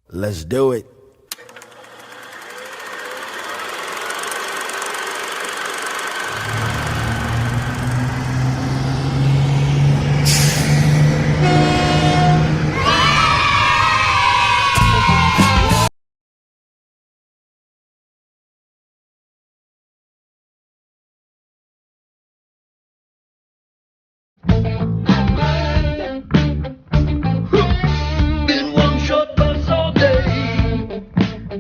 Let's do it. Been one short bus all day.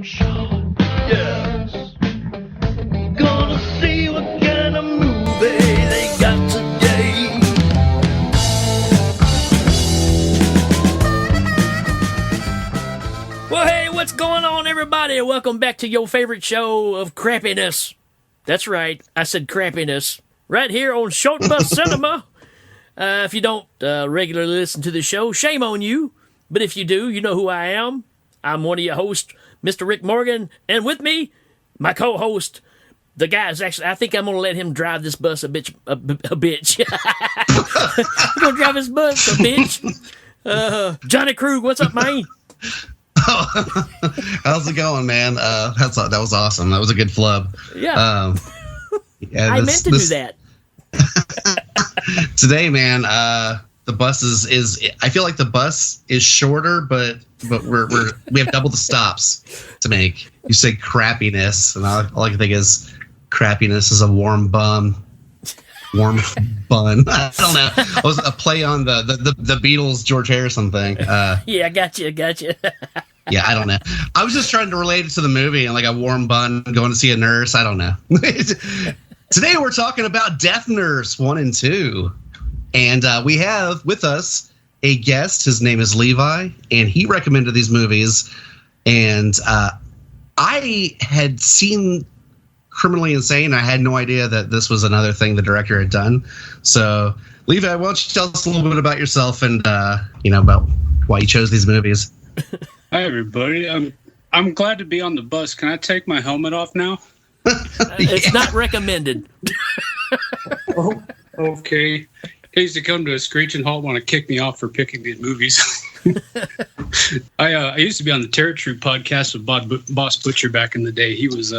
Short, yes. Gonna see what kind of movie they got today. Well, hey, what's going on, everybody? Welcome back to your favorite show of crappiness. That's right, I said crappiness. Right here on Short Bus Cinema. If you don't regularly listen to the show, shame on you. But if you do, you know who I am. I'm one of your hosts, Mr. Rik Morgan. And with me, my co-host, the guy's actually, I think I'm going to let him drive this bus a bitch. I'm going to drive this bus a bitch. Johnny Krueg, what's up, man? How's it going, man? That was awesome. That was a good flub. Yeah. I meant to do that. Today, man, the bus is I feel like the bus is shorter, but we have double the stops to make. You say crappiness, and all I can think is crappiness is a warm bun. I don't know. It was a play on the Beatles George Harrison thing. Yeah, I got you. Yeah, I don't know. I was just trying to relate it to the movie and like a warm bun going to see a nurse. I don't know. Today we're talking about Death Nurse 1 and 2. And we have with us a guest. His name is Levi, and he recommended these movies. And I had seen Criminally Insane. I had no idea that this was another thing the director had done. So, Levi, why don't you tell us a little bit about yourself and, about why you chose these movies? Hi, everybody. I'm glad to be on the bus. Can I take my helmet off now? It's not recommended. Oh, okay. In case you come to a screeching halt, want to kick me off for picking these movies. I used to be on the Terror Troop podcast with Boss Butcher back in the day. He's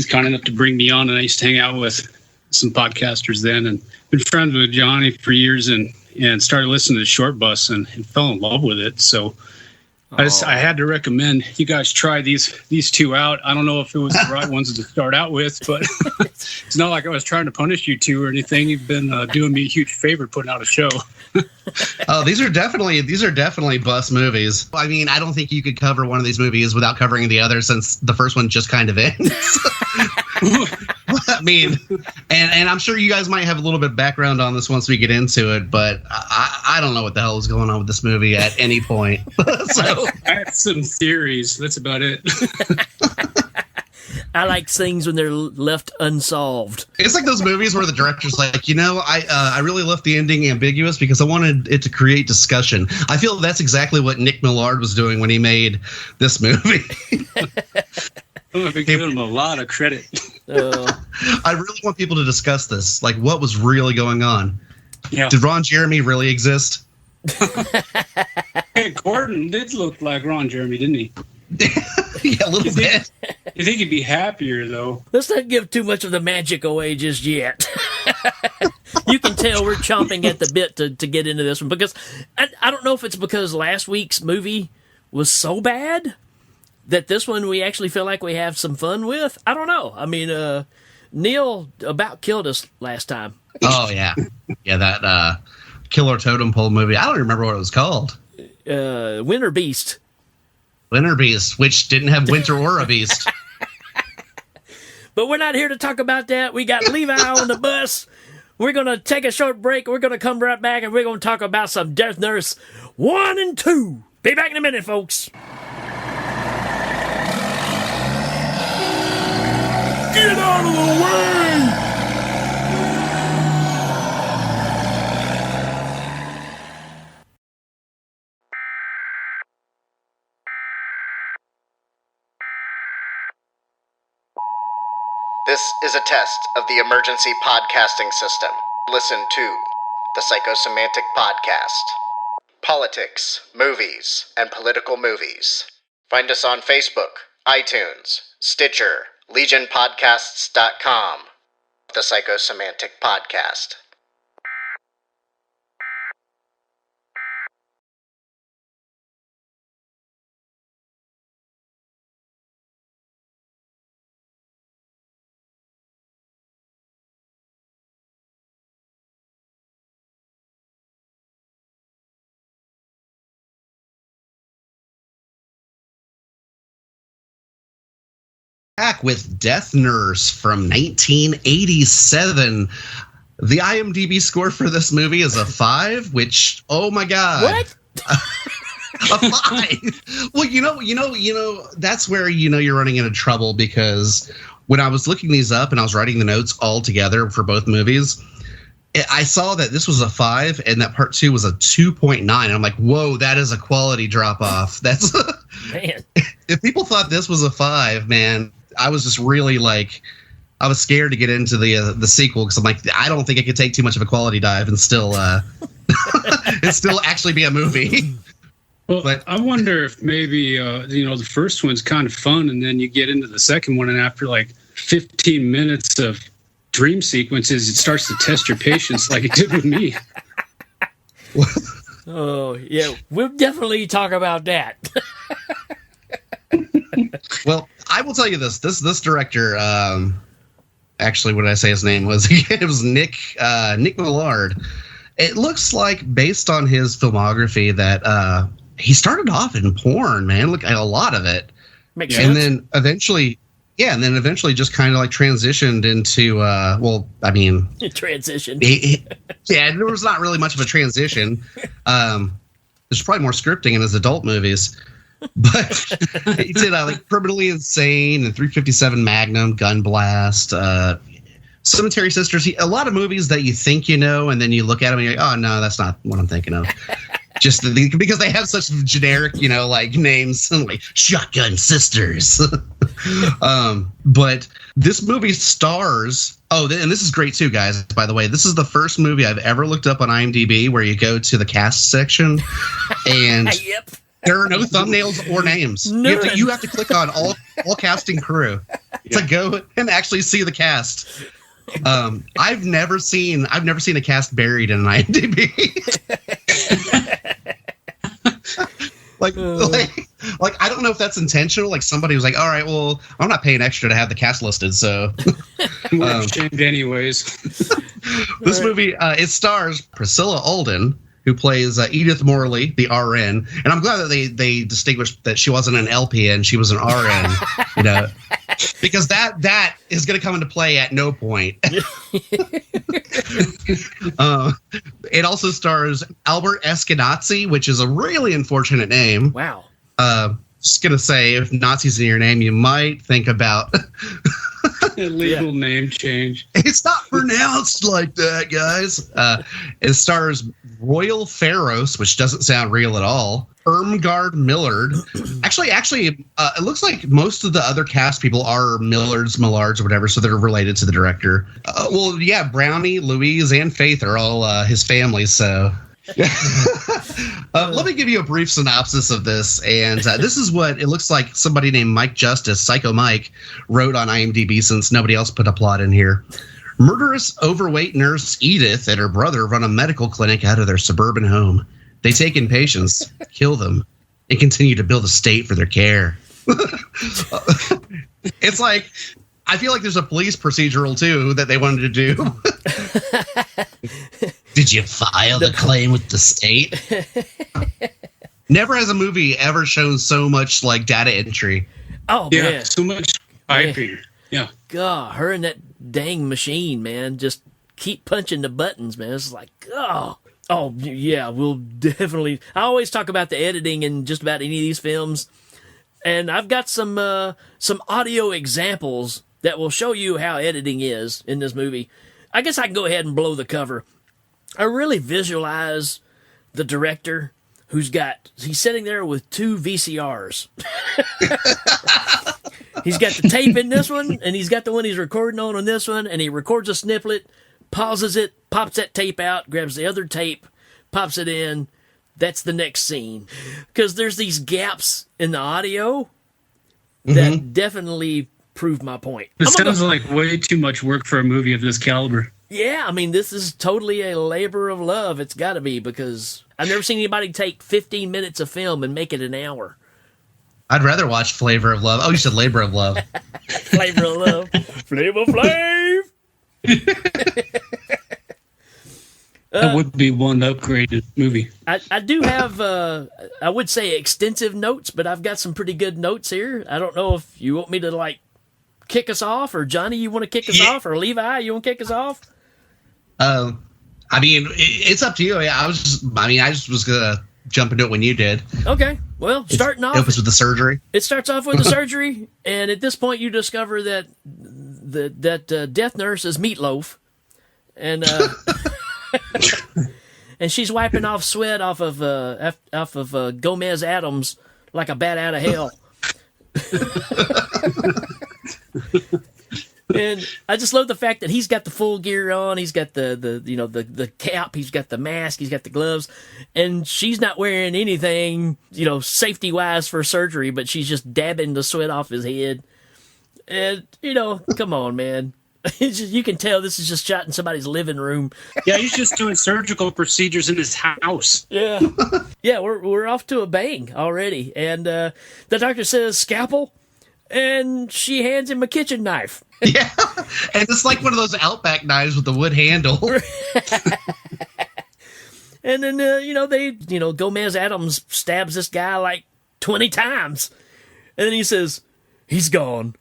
kind enough to bring me on, and I used to hang out with some podcasters then, and been friends with Johnny for years, and started listening to Short Bus and fell in love with it. So I had to recommend you guys try these two out. I don't know if it was the right ones to start out with, but it's not like I was trying to punish you two or anything. You've been doing me a huge favor putting out a show. Oh, these are definitely bus movies. I mean, I don't think you could cover one of these movies without covering the other, since the first one just kind of ends. I mean, and I'm sure you guys might have a little bit of background on this once we get into it, but I don't know what the hell is going on with this movie at any point. So I have some theories. That's about it. I like things when they're left unsolved. It's like those movies where the director's like, I really left the ending ambiguous because I wanted it to create discussion. I feel that's exactly what Nick Millard was doing when he made this movie. I'm giving him a lot of credit. I really want people to discuss this. Like, what was really going on? Yeah. Did Ron Jeremy really exist? Hey, Gordon did look like Ron Jeremy, didn't he? Yeah, a little bit. You think he'd be happier, though? Let's not give too much of the magic away just yet. You can tell we're chomping at the bit to get into this one, because I don't know if it's because last week's movie was so bad that this one we actually feel like we have some fun with. I don't know. I mean, Neil about killed us last time. Oh, yeah. Yeah, that Killer Totem Pole movie. I don't remember what it was called. Winter Beast. Winter Beast, which didn't have winter or a beast. But we're not here to talk about that. We got Levi on the bus. We're going to take a short break. We're going to come right back, and we're going to talk about some Death Nurse 1 and 2. Be back in a minute, folks. Get out of the way! This is a test of the emergency podcasting system. Listen to the Psychosemantic Podcast. Politics, movies, and political movies. Find us on Facebook, iTunes, Stitcher, LegionPodcasts.com, the Psychosemantic Podcast. Back with Death Nurse from 1987. The IMDb score for this movie is a 5, which, oh my god. What? A 5. Well, you know, that's where you're running into trouble, because when I was looking these up and I was writing the notes all together for both movies, I saw that this was a 5 and that part 2 was a 2.9. And I'm like, whoa, that is a quality drop off. That's Man. If people thought this was a 5, man, I was just really like, I was scared to get into the sequel, because I'm like, I don't think it could take too much of a quality dive and still and still actually be a movie. Well, But I wonder if maybe the first one's kind of fun, and then you get into the second one, and after like 15 minutes of dream sequences, it starts to test your patience, like it did with me. Oh, yeah. We'll definitely talk about that. Well, I will tell you this director, actually, what did I say his name was? It was Nick Millard. It looks like, based on his filmography, that he started off in porn, man. Look at a lot of it. Makes And sense. then eventually just kind of like transitioned into, Transition. yeah, there was not really much of a transition. There's probably more scripting in his adult movies. But he did like Criminally Insane and 357 Magnum, Gun Blast, Cemetery Sisters. A lot of movies that you think you know, and then you look at them and you're like, oh, no, that's not what I'm thinking of. Just because they have such generic, like names, like Shotgun Sisters. But this movie stars. Oh, and this is great too, guys. By the way, this is the first movie I've ever looked up on IMDb where you go to the cast section and Yep. there are no thumbnails or names. None. You have to click on all casting crew to go and actually see the cast. I've never seen a cast buried in an IMDb. like I don't know if that's intentional. Like somebody was like, all right, well, I'm not paying extra to have the cast listed, so We're ashamed anyways. this movie it stars Priscilla Alden, who plays Edith Morley, the RN. And I'm glad that they distinguished that she wasn't an LPN, she was an RN, because that is going to come into play at no point. It also stars Albert Eskenazi, which is a really unfortunate name. Wow. Just going to say, if Nazi's in your name, you might think about... Illegal name change. It's not pronounced like that, guys. It stars Royal Pharos, which doesn't sound real at all. Irmgard Millard. Actually, it looks like most of the other cast people are Millards, or whatever, so they're related to the director. Well, yeah, Brownie, Louise, and Faith are all his family, so... Let me give you a brief synopsis of this, and this is what it looks like somebody named Mike Justice, Psycho Mike, wrote on IMDb, since nobody else put a plot in here. Murderous, overweight nurse Edith and her brother run a medical clinic out of their suburban home. They take in patients, kill them, and continue to build a state for their care. It's like, I feel like there's a police procedural, too, that they wanted to do. Did you file the claim with the state? Never has a movie ever shown so much like data entry. Oh, Yeah, man. so much typing. Yeah. God, her and that dang machine, man, just keep punching the buttons, man. It's like, oh, yeah, we'll definitely. I always talk about the editing in just about any of these films, and I've got some audio examples that will show you how editing is in this movie. I guess I can go ahead and blow the cover. I really visualize the director he's sitting there with 2 VCRs. He's got the tape in this one, and he's got the one he's recording on this one, and he records a snippet, pauses it, pops that tape out, grabs the other tape, pops it in, that's the next scene. Because there's these gaps in the audio that definitely prove my point. It sounds like way too much work for a movie of this caliber. Yeah, I mean, this is totally a labor of love. It's got to be, because I've never seen anybody take 15 minutes of film and make it an hour. I'd rather watch Flavor of Love. Oh, you said Labor of Love. Flavor of Love. Flavor Flav! That would be one upgraded movie. I do have, I would say extensive notes, but I've got some pretty good notes here. I don't know if you want me to, like, kick us off, or Johnny, you want to kick us off, or Levi, you want to kick us off? I mean, it's up to you. I just was going to jump into it when you did. Okay. Well, starting off. It was with the surgery. It starts off with the surgery, and at this point you discover that death nurse is Meatloaf. And and she's wiping off sweat off of Gomez Adams like a bat out of hell. And I just love the fact that he's got the full gear on. He's got the cap. He's got the mask. He's got the gloves, and she's not wearing anything, safety wise for surgery. But she's just dabbing the sweat off his head. And come on, man. You can tell this is just shot in somebody's living room. Yeah, he's just doing surgical procedures in his house. Yeah, yeah, we're off to a bang already. And the doctor says scalpel, and she hands him a kitchen knife. Yeah, and it's like one of those Outback knives with the wood handle. And then Gomez Adams stabs this guy like 20 times, and then he says, "He's gone.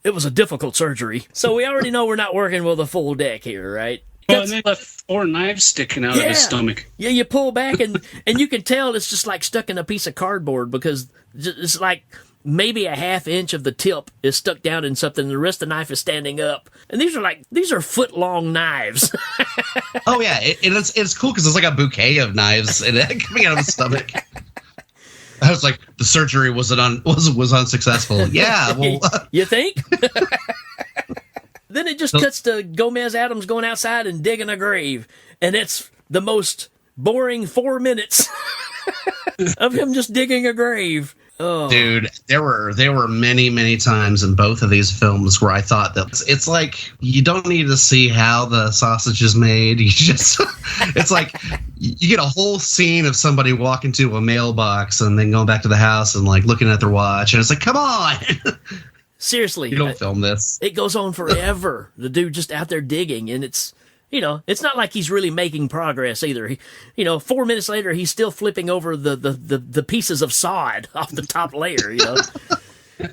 It was a difficult surgery." So we already know we're not working with a full deck here, right? Oh, and they left 4 knives sticking out of his stomach. Yeah, you pull back, and you can tell it's just like stuck in a piece of cardboard, because it's like maybe a ½ inch of the tip is stuck down in something, and the rest of the knife is standing up. And these are foot-long knives. Oh, yeah, it's cool because it's like a bouquet of knives coming out of his stomach. I was like, the surgery was unsuccessful. Yeah, well, you think? Then it just cuts to Gomez Adams going outside and digging a grave, and it's the most boring 4 minutes of him just digging a grave. Oh. Dude, there were many, many times in both of these films where I thought that it's like, you don't need to see how the sausage is made. You just, it's like you get a whole scene of somebody walking to a mailbox and then going back to the house and like looking at their watch, and it's like, come on. Seriously. You don't film this. It goes on forever. The dude just out there digging, and it's not like he's really making progress either. 4 minutes later, he's still flipping over the pieces of sod off the top layer,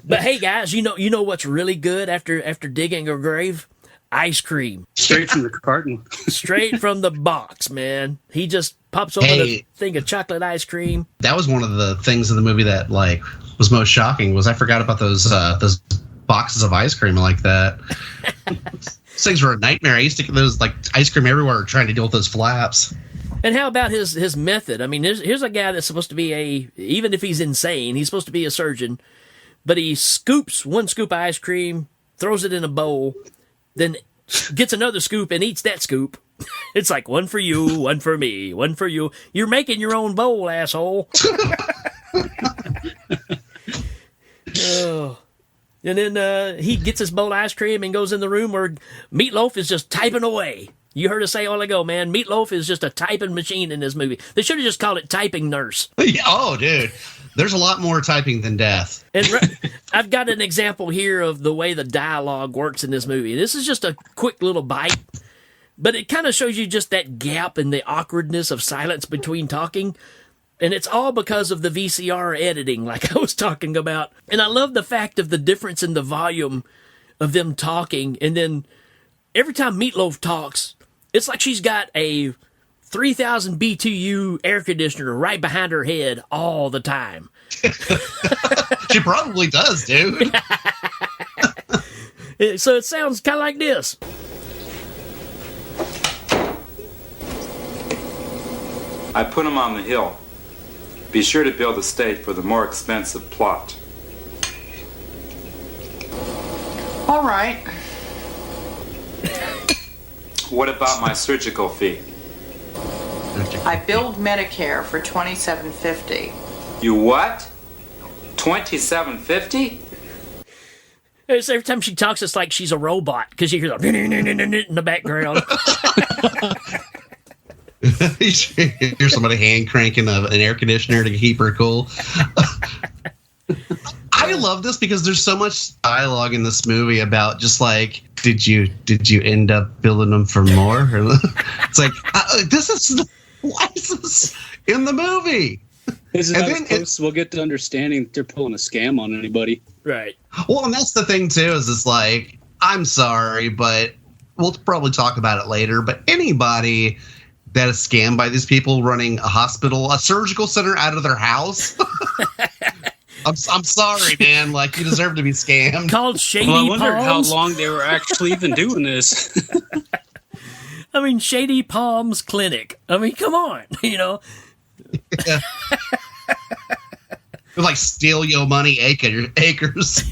But hey, guys, you know what's really good after digging a grave? Ice cream. Straight from the carton. Straight from the box, man. He just pops open a thing of chocolate ice cream. That was one of the things in the movie that like was most shocking, was I forgot about those boxes of ice cream like that. Those things were a nightmare. I used to get those like ice cream everywhere trying to deal with those flaps. And how about his method? I mean, here's a guy that's supposed to be even if he's insane, he's supposed to be a surgeon, but he scoops one scoop of ice cream, throws it in a bowl, then gets another scoop and eats that scoop. It's like, one for you, one for me, one for you. You're making your own bowl, asshole. Oh. And then he gets his bowl of ice cream and goes in the room where Meatloaf is just typing away. You heard us say all ago, man, Meatloaf is just a typing machine in this movie. They should have just called it Typing Nurse. Oh, dude. There's a lot more typing than death. And I've got an example here of the way the dialogue works in this movie. This is just a quick little bite, but it kind of shows you just that gap and the awkwardness of silence between talking. And it's all because of the VCR editing, like I was talking about. And I love the fact of the difference in the volume of them talking. And then every time Meatloaf talks, it's like she's got a 3,000 BTU air conditioner right behind her head all the time. She probably does, dude. So it sounds kind of like this. I put him on the hill. Be sure to build a stake for the more expensive plot. All right. What about my surgical fee? I billed Medicare for $27.50. You what? $27.50? Every time she talks, it's like she's a robot because you hear the in the background. You hear somebody hand cranking an air conditioner to keep her cool. I love this because there's so much dialogue in this movie about just like, did you end up billing them for more? It's like, why is this in the movie? This is how close we'll get to understanding that they're pulling a scam on anybody. Right. Well, and that's the thing too, is it's like, I'm sorry, but we'll probably talk about it later, but anybody that is scammed by these people running a hospital, a surgical center out of their house. I'm sorry, man. Like, you deserve to be scammed. Called Shady Well, I Palms. wonder how long they were actually even doing this. I mean, Shady Palms Clinic. I mean, come on, you know. Yeah. Like, steal your money acres.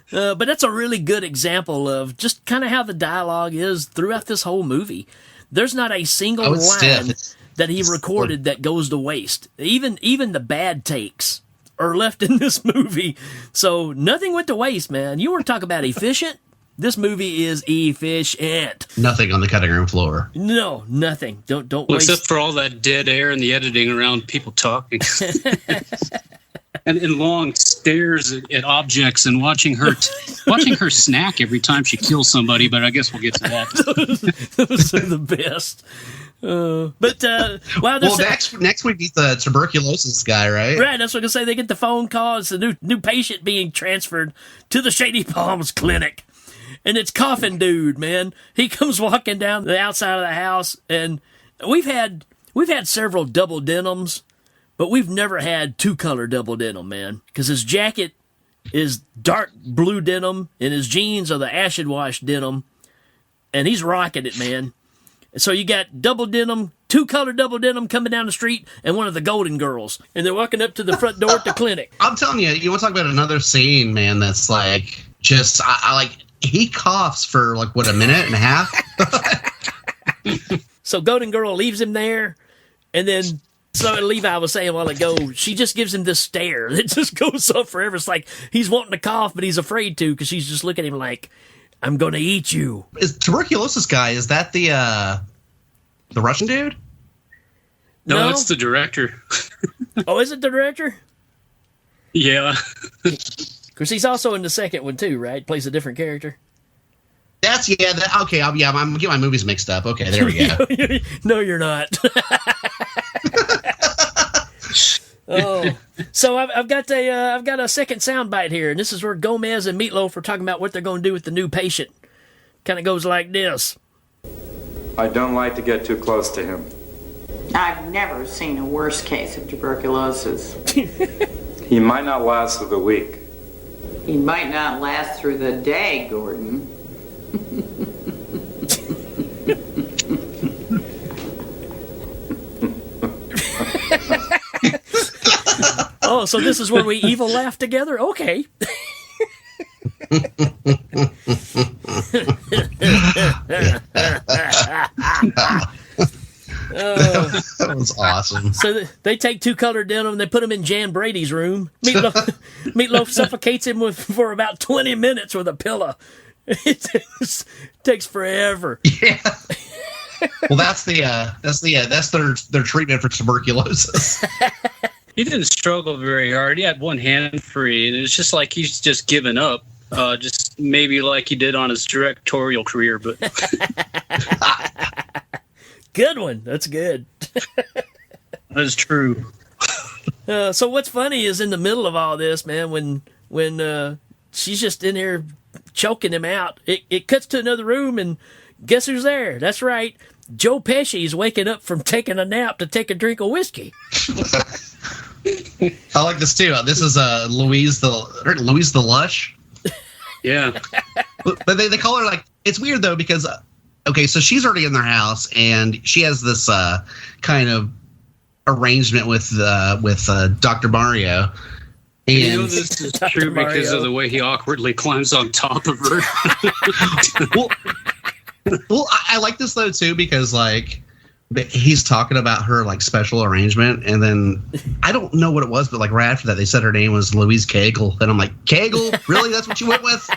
But that's a really good example of just kind of how the dialogue is throughout this whole movie. There's not a single line that he recorded that goes to waste. Even the bad takes are left in this movie. So nothing went to waste, man. You want to talk about efficient? This movie is efficient. Nothing on the cutting room floor. No, nothing. Don't Well, waste. except for all that dead air and the editing around people talking. And long stares at objects and watching her snack every time she kills somebody. But I guess we'll get to that. Those are the best. Wow. Well, next we meet the tuberculosis guy, right? Right. That's what I say. They get the phone call. It's a new patient being transferred to the Shady Palms Clinic, and it's Coffin Dude. Man, he comes walking down the outside of the house, and we've had several double denims. But we've never had two-color double denim, man, because his jacket is dark blue denim, and his jeans are the acid wash denim, and he's rocking it, man. So you got double denim, two-color double denim coming down the street, and one of the Golden Girls, and they're walking up to the front door at the clinic. I'm telling you, you want to talk about another scene, man, that's like, just, I like, he coughs for like, what, a minute and a half? So Golden Girl leaves him there, and then... So Levi was saying a while ago, she just gives him this stare that just goes on forever. It's like he's wanting to cough, but he's afraid to because she's just looking at him like, I'm going to eat you. Is tuberculosis guy, is that the Russian dude? No, it's the director. Oh, is it the director? Yeah. Because he's also in the second one too, right? Plays a different character. I'm getting my movies mixed up. Okay, there we go. No, you're not. Oh, so I've got a second soundbite here, and this is where Gomez and Meatloaf are talking about what they're going to do with the new patient. Kind of goes like this. I don't like to get too close to him. I've never seen a worse case of tuberculosis. He might not last through the week. He might not last through the day, Gordon. Oh, so this is where we evil laugh together? Okay. That was awesome. So they take two-color denim and they put him in Jan Brady's room. Meatloaf suffocates him for about 20 minutes with a pillow. It takes forever. Yeah. Well, that's their treatment for tuberculosis. He didn't struggle very hard. He had one hand free, and it's just like he's just given up. Just maybe like he did on his directorial career, but Good one. That's good. that's true. So what's funny is in the middle of all this, man, when she's just in there choking him out, it cuts to another room, and guess who's there? That's right. Joe Pesci's waking up from taking a nap to take a drink of whiskey. I like this too. This is Louise the Lush. Yeah. But they call her, like, it's weird though because okay, so she's already in their house and she has this kind of arrangement with Dr. Mario. And You know this is true because of the way he awkwardly climbs on top of her. well, I like this though too because, like, he's talking about her like special arrangement, and then I don't know what it was, but like right after that, they said her name was Louise Kegel, and I'm like, Kegel, really? That's what you went with?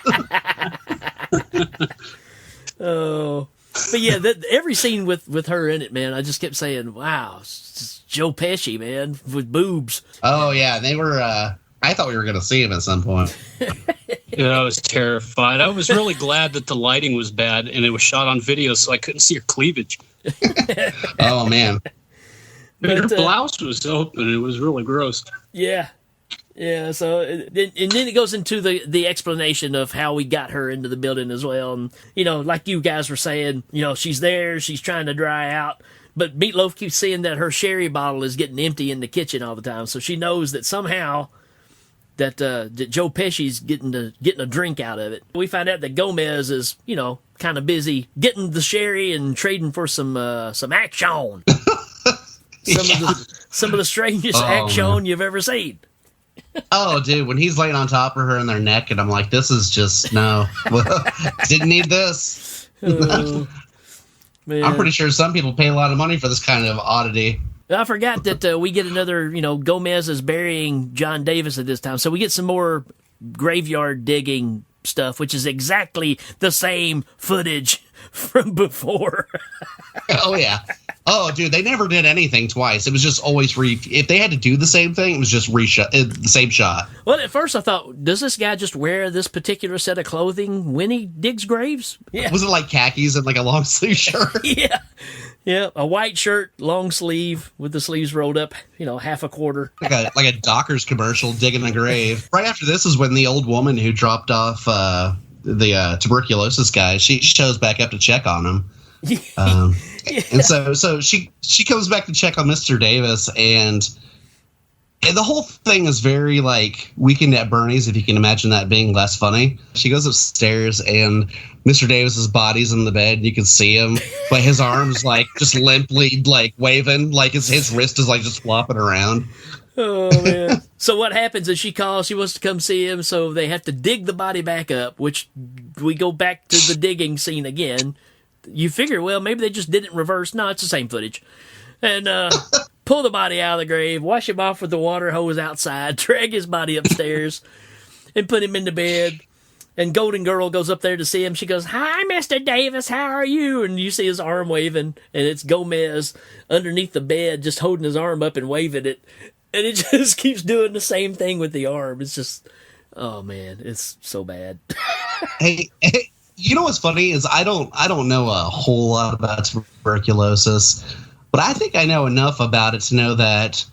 Oh, but yeah, every scene with her in it, man, I just kept saying, "Wow, it's just Joe Pesci, man, with boobs." Oh yeah, they were. I thought we were going to see him at some point. Yeah, I was terrified. I was really glad that the lighting was bad and it was shot on video, so I couldn't see her cleavage. Oh man, Her blouse was open. It was really gross. Yeah. Yeah, so and then it goes into the explanation of how we got her into the building as well. And, you know, like you guys were saying, you know, she's there, she's trying to dry out, but Meatloaf keeps seeing that her sherry bottle is getting empty in the kitchen all the time. So she knows that somehow that Joe Pesci's getting a drink out of it. We find out that Gomez is, you know, kind of busy getting the sherry and trading for some action. Some of the strangest action you've ever seen. Oh, dude, when he's laying on top of her in their neck, and I'm like, this is just, no. Didn't need this. Oh, man. I'm pretty sure some people pay a lot of money for this kind of oddity. I forgot that we get another, you know, Gomez is burying John Davis at this time. So we get some more graveyard digging stuff, which is exactly the same footage from before. Oh, yeah. Oh, dude, they never did anything twice. It was just always if they had to do the same thing, it was just the same shot. Well, at first I thought, does this guy just wear this particular set of clothing when he digs graves? Yeah. Was it like khakis and like a long sleeve shirt? Yeah. Yeah, a white shirt, long sleeve, with the sleeves rolled up, you know, half a quarter. Like a Dockers commercial digging a grave. Right after this is when the old woman who dropped off the tuberculosis guy, she shows back up to check on him. Yeah. And so she comes back to check on Mr. Davis, and the whole thing is very like Weekend at Bernie's, if you can imagine that being less funny. She goes upstairs, and Mr. Davis's body's in the bed. You can see him, but his arms like just limply like waving, like his wrist is like just flopping around. Oh man! So what happens is she calls. She wants to come see him, so they have to dig the body back up. Which we go back to the digging scene again. You figure, well, maybe they just did it in reverse. No, it's the same footage. And pull the body out of the grave, wash him off with the water hose outside, drag his body upstairs, and put him in the bed. And Golden Girl goes up there to see him. She goes, "Hi, Mr. Davis, how are you?" And you see his arm waving, and it's Gomez underneath the bed just holding his arm up and waving it. And it just keeps doing the same thing with the arm. It's just, oh, man, it's so bad. Hey, you know what's funny is I don't know a whole lot about tuberculosis, but I think I know enough about it to know that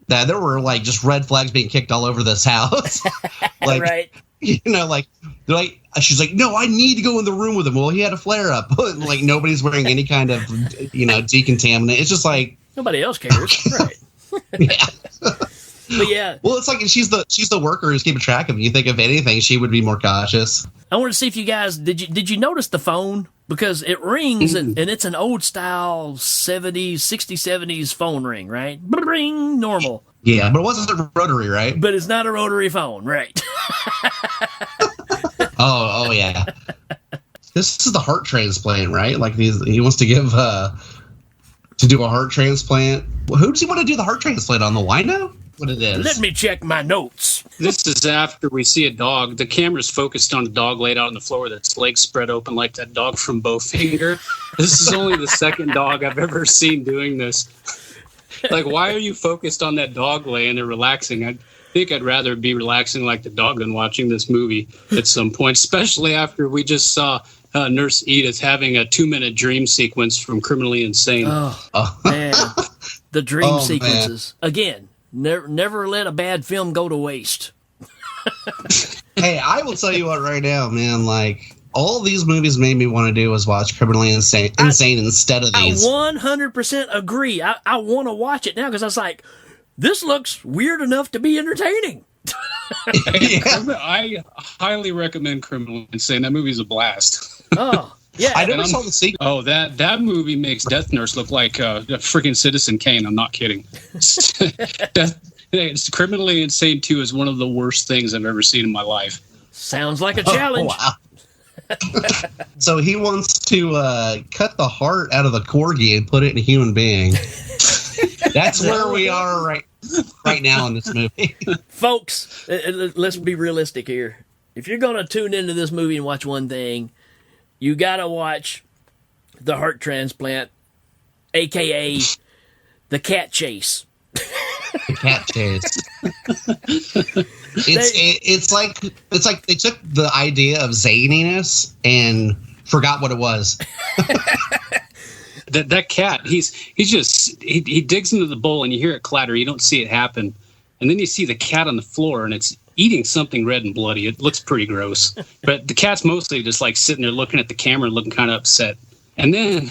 there were like just red flags being kicked all over this house. Like, right. You know, like they're like, she's like, "No, I need to go in the room with him." Well, he had a flare up. Like nobody's wearing any kind of, you know, decontaminant. It's just like nobody else cares, right? Yeah. But yeah. Well, it's like she's the worker who's keeping track of it. You think if anything, she would be more cautious. I wanted to see if you guys did you notice the phone, because it rings and it's an old style 60s 70s phone ring, right? Ring, normal. Yeah, but it wasn't a rotary, right? But it's not a rotary phone, right? Oh yeah. This is the heart transplant, right? Like he wants to give to do a heart transplant. Who does he want to do the heart transplant on? The wino? What it is? Let me check my notes. This is after we see a dog. The camera's focused on a dog laid out on the floor with its legs spread open like that dog from Bowfinger. This is only the second dog I've ever seen doing this. Like, why are you focused on that dog laying there relaxing? I think I'd rather be relaxing like the dog than watching this movie at some point, especially after we just saw Nurse Edith having a 2-minute dream sequence from Criminally Insane. Oh. Man. The dream sequences. Man. Again, never let a bad film go to waste. Hey, I will tell you what right now, man, like, all these movies made me want to do was watch Criminally Insane instead of these. I 100% agree. I want to watch it now because I was like, this looks weird enough to be entertaining. Yeah. I highly recommend Criminally Insane. That movie's a blast. Oh, yeah. I never saw the sequel. Oh, that movie makes Death Nurse look like a freaking Citizen Kane. I'm not kidding. It's Criminally Insane 2 is one of the worst things I've ever seen in my life. Sounds like a challenge. Oh, wow. So he wants to cut the heart out of the corgi and put it in a human being. That's where we are right now in this movie. Folks, let's be realistic here. If you're going to tune into this movie and watch one thing, you got to watch the heart transplant, a.k.a. the cat chase. The cat chase. It's like they took the idea of zaniness and forgot what it was. That cat, he digs into the bowl and you hear it clatter. You don't see it happen, and then you see the cat on the floor and it's eating something red and bloody. It looks pretty gross, but the cat's mostly just like sitting there looking at the camera, looking kind of upset. And then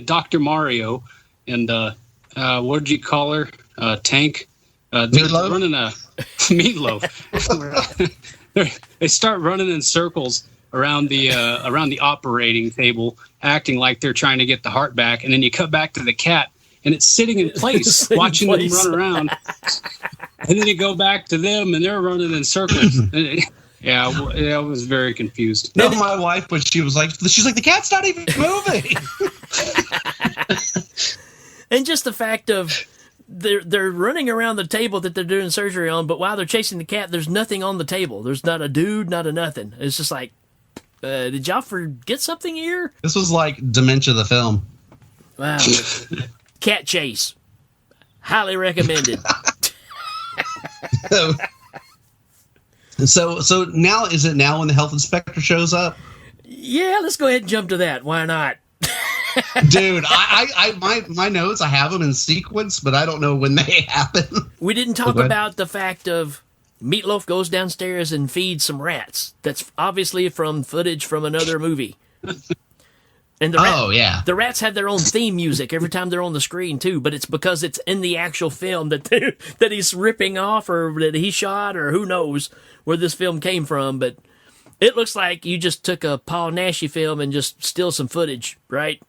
Dr. Mario and what did you call her? Tank. They're Meatloaf? running a meatloaf. They start running in circles around the operating table, acting like they're trying to get the heart back, and then you cut back to the cat, and it's sitting in place, watching them run around. And then you go back to them, and they're running in circles. Yeah, I was very confused. No, my wife, but she's like, the cat's not even moving. And just the fact of they're running around the table that they're doing surgery on, but while they're chasing the cat, there's nothing on the table. There's not a dude, not a nothing. It's just like, did y'all forget something here? This was like Dementia the film. Wow. Cat chase. Highly recommended. So now, is it now when the health inspector shows up? Yeah, let's go ahead and jump to that. Why not? Dude, my notes, I have them in sequence, but I don't know when they happen. We didn't talk about the fact of Meatloaf goes downstairs and feeds some rats. That's obviously from footage from another movie. And the rats have their own theme music every time they're on the screen too, but it's because it's in the actual film that he's ripping off, or that he shot, or who knows where this film came from. But it looks like you just took a Paul Naschy film and just steal some footage, right?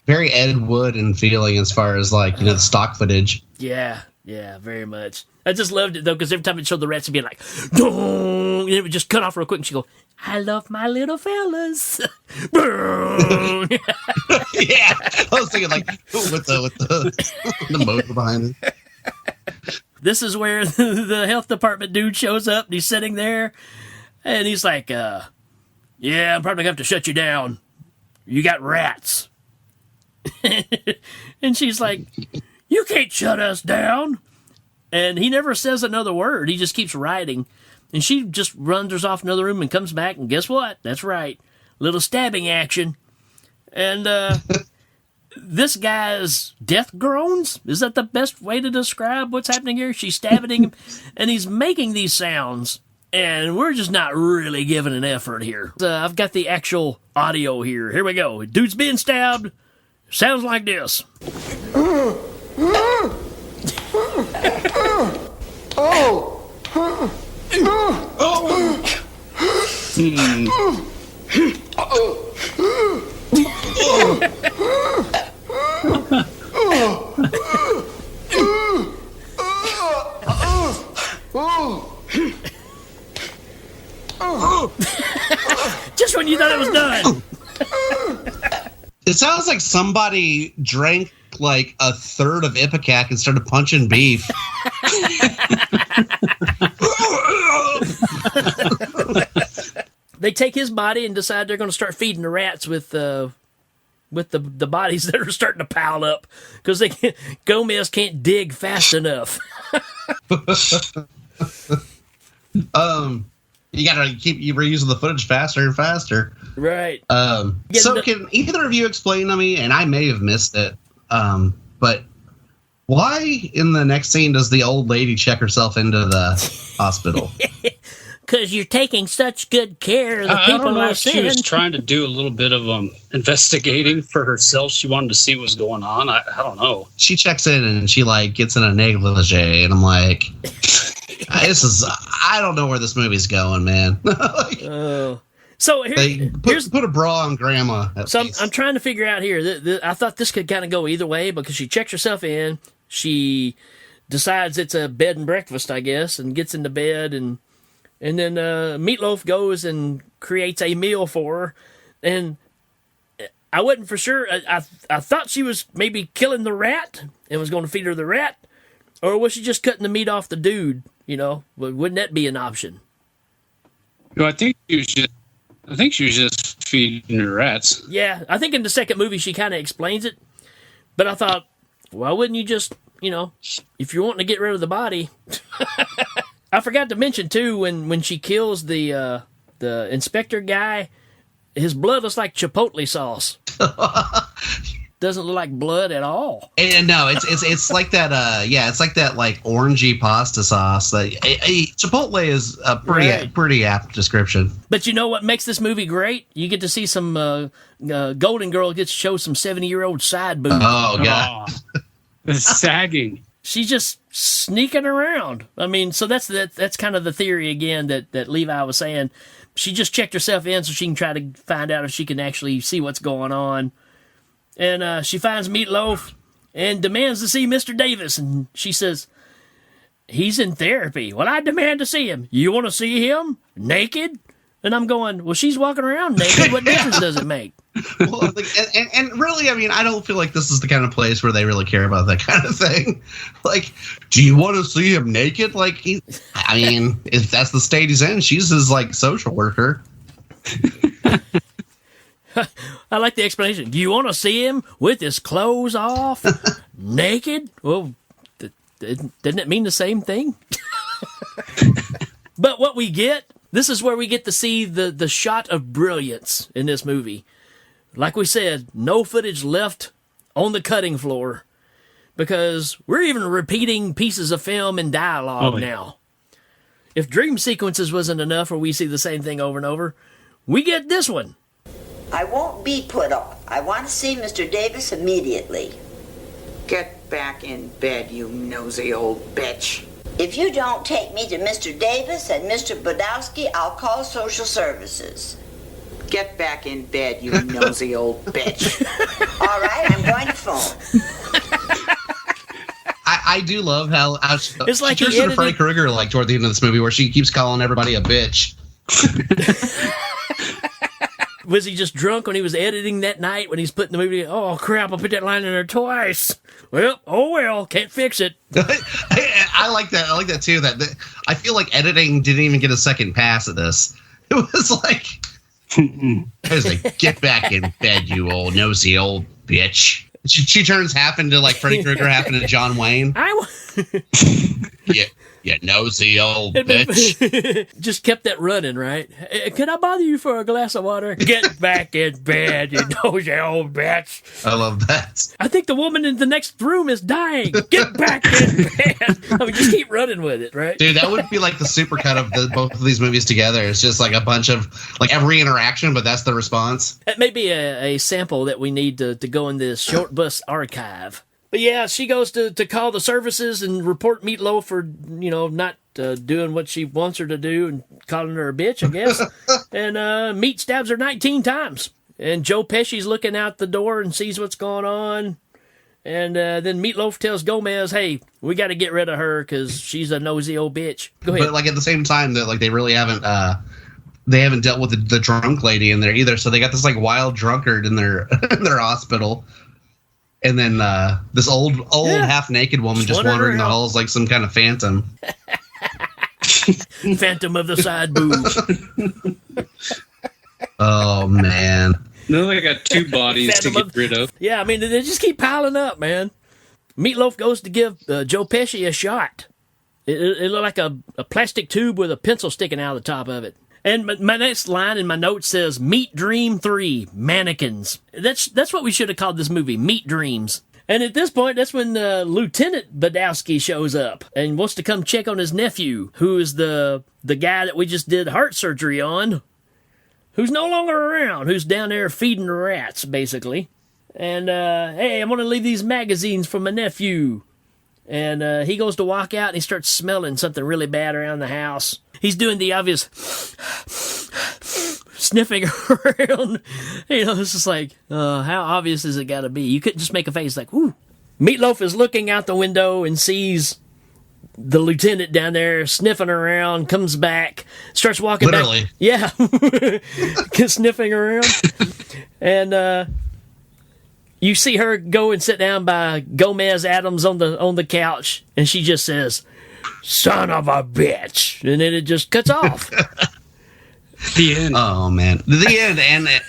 Very Ed Wood in feeling as far as like, the stock footage. Yeah, very much. I just loved it though, because every time it showed the rats, it'd be like, "Dong," and it would just cut off real quick, and she'd go, "I love my little fellas." Yeah, I was thinking like with the motor behind it. This is where the health department dude shows up, and he's sitting there, and he's like, "Yeah, I'm probably gonna have to shut you down. You got rats." And she's like, "You can't shut us down." And he never says another word. He just keeps writing. And she just runs off in another room and comes back, and guess what? That's right. Little stabbing action. And this guy's death groans? Is that the best way to describe what's happening here? She's stabbing him, and he's making these sounds. And we're just not really giving an effort here. I've got the actual audio here. Here we go. Dude's being stabbed. Sounds like this. Just when you thought it was done. It sounds like somebody drank like a third of Ipecac and started punching beef. They take his body and decide they're going to start feeding the rats with the bodies that are starting to pile up because Gomez can't dig fast enough. You gotta keep reusing the footage faster and faster. Right. So can either of you explain to me, and I may have missed it, but why in the next scene does the old lady check herself into the hospital? Because you're taking such good care of the people I don't know who if she was trying to do a little bit of investigating for herself. She wanted to see what's going on. I don't know. She checks in and she like gets in a negligee, and I'm like, I don't know where this movie's going, man. So here's put a bra on grandma. So I'm trying to figure out here. I thought this could kind of go either way because she checks herself in. She decides it's a bed and breakfast, I guess, and gets into bed and And then Meatloaf goes and creates a meal for her. And I wasn't for sure. I thought she was maybe killing the rat and was going to feed her the rat. Or was she just cutting the meat off the dude? You know, wouldn't that be an option? No, I think she was just feeding her rats. Yeah, I think in the second movie she kind of explains it. But I thought, why wouldn't you just, you know, if you're wanting to get rid of the body. I forgot to mention, too, when she kills the inspector guy, his blood looks like chipotle sauce. Doesn't look like blood at all. And no, it's like that. It's like that like orangey pasta sauce. Like Chipotle is a pretty apt description. But you know what makes this movie great? You get to see some Golden Girl gets to show some 70-year-old side boob. Oh god, the sagging. She's just sneaking around. I mean, so that's kind of the theory again that Levi was saying. She just checked herself in so she can try to find out if she can actually see what's going on. And she finds Meatloaf and demands to see Mr. Davis. And she says, he's in therapy. Well, I demand to see him. You want to see him? Naked? And I'm going, well, she's walking around naked. What difference does it make? Well, and really, I mean, I don't feel like this is the kind of place where they really care about that kind of thing. Like, do you want to see him naked? Like, I mean, if that's the state he's in, she's his, like, social worker. I like the explanation. Do you want to see him with his clothes off, naked? Well, doesn't it mean the same thing? But what we get, this is where we get to see the shot of brilliance in this movie. Like we said, no footage left on the cutting floor because we're even repeating pieces of film and dialogue now. If dream sequences wasn't enough or we see the same thing over and over, we get this one. I won't be put off. I want to see Mr. Davis immediately. Get back in bed, you nosy old bitch. If you don't take me to Mr. Davis and Mr. Bodowski, I'll call social services. Get back in bed, you nosy old bitch. All right, I'm going to phone. I do love how it's like she turns into Freddy Krueger like toward the end of this movie where she keeps calling everybody a bitch. Was he just drunk when he was editing that night when he's putting the movie? Oh crap! I put that line in there twice. Well, can't fix it. I like that. I like that too. That I feel like editing didn't even get a second pass at this. It was like, get back in bed, you old nosy old bitch. She turns half into like Freddy Krueger, half into John Wayne. Yeah, nosy old bitch. Just kept that running, right? Can I bother you for a glass of water? Get back in bed, you nosy old bitch. I love that. I think the woman in the next room is dying. Get back in bed. I mean, just keep running with it, right? Dude, that would be like the supercut of both of these movies together. It's just like a bunch of, like every interaction, but that's the response. That may be a sample that we need to go in this short bus archive. But yeah, she goes to call the services and report Meatloaf for, not doing what she wants her to do and calling her a bitch, I guess. And Meat stabs her 19 times. And Joe Pesci's looking out the door and sees what's going on. And then Meatloaf tells Gomez, hey, we got to get rid of her because she's a nosy old bitch. Go ahead. But like at the same time that like they really haven't dealt with the drunk lady in there either. So they got this like wild drunkard in their hospital. And then this old half-naked woman just wandering the halls like some kind of phantom. Phantom of the side boob. Oh, man. No, they got two bodies to get rid of. Yeah, I mean, they just keep piling up, man. Meatloaf goes to give Joe Pesci a shot. It looked like a plastic tube with a pencil sticking out of the top of it. And my next line in my notes says, Meat Dream 3, Mannequins. That's what we should have called this movie, Meat Dreams. And at this point, that's when Lieutenant Bodowski shows up and wants to come check on his nephew, who is the guy that we just did heart surgery on, who's no longer around, who's down there feeding the rats, basically. And, hey, I want to leave these magazines for my nephew. And he goes to walk out and he starts smelling something really bad around the house. He's doing the obvious sniffing around. It's just like, how obvious has it got to be? You couldn't just make a face like, ooh. Meatloaf is looking out the window and sees the lieutenant down there sniffing around, comes back, starts walking Literally. back. Yeah. Sniffing around. And you see her go and sit down by Gomez Adams on the couch, and she just says, "Son of a bitch," and then it just cuts off. The end. Oh man, the end.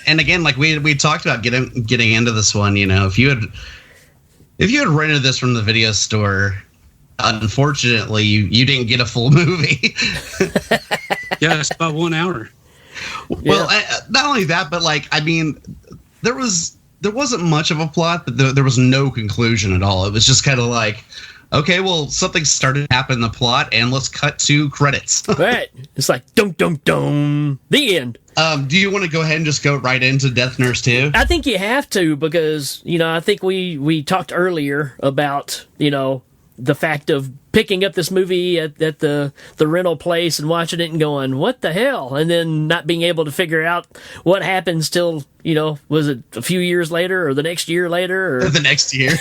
And again, like we talked about getting into this one. You know, if you had rented this from the video store, unfortunately, you didn't get a full movie. Yeah, it's about 1 hour. Well, not only that, but like, I mean, there wasn't much of a plot, but there was no conclusion at all. It was just kind of like, okay, well, something started to happen in the plot, and let's cut to credits. Right. It's like, dum, dum, dum. The end. Do you want to go ahead and just go right into Death Nurse 2? I think you have to, because, you know, I think we talked earlier about, you know, the fact of picking up this movie at the rental place and watching it and going, what the hell? And then not being able to figure out what happens till, you know, was it a few years later or the next year later? Or The next year.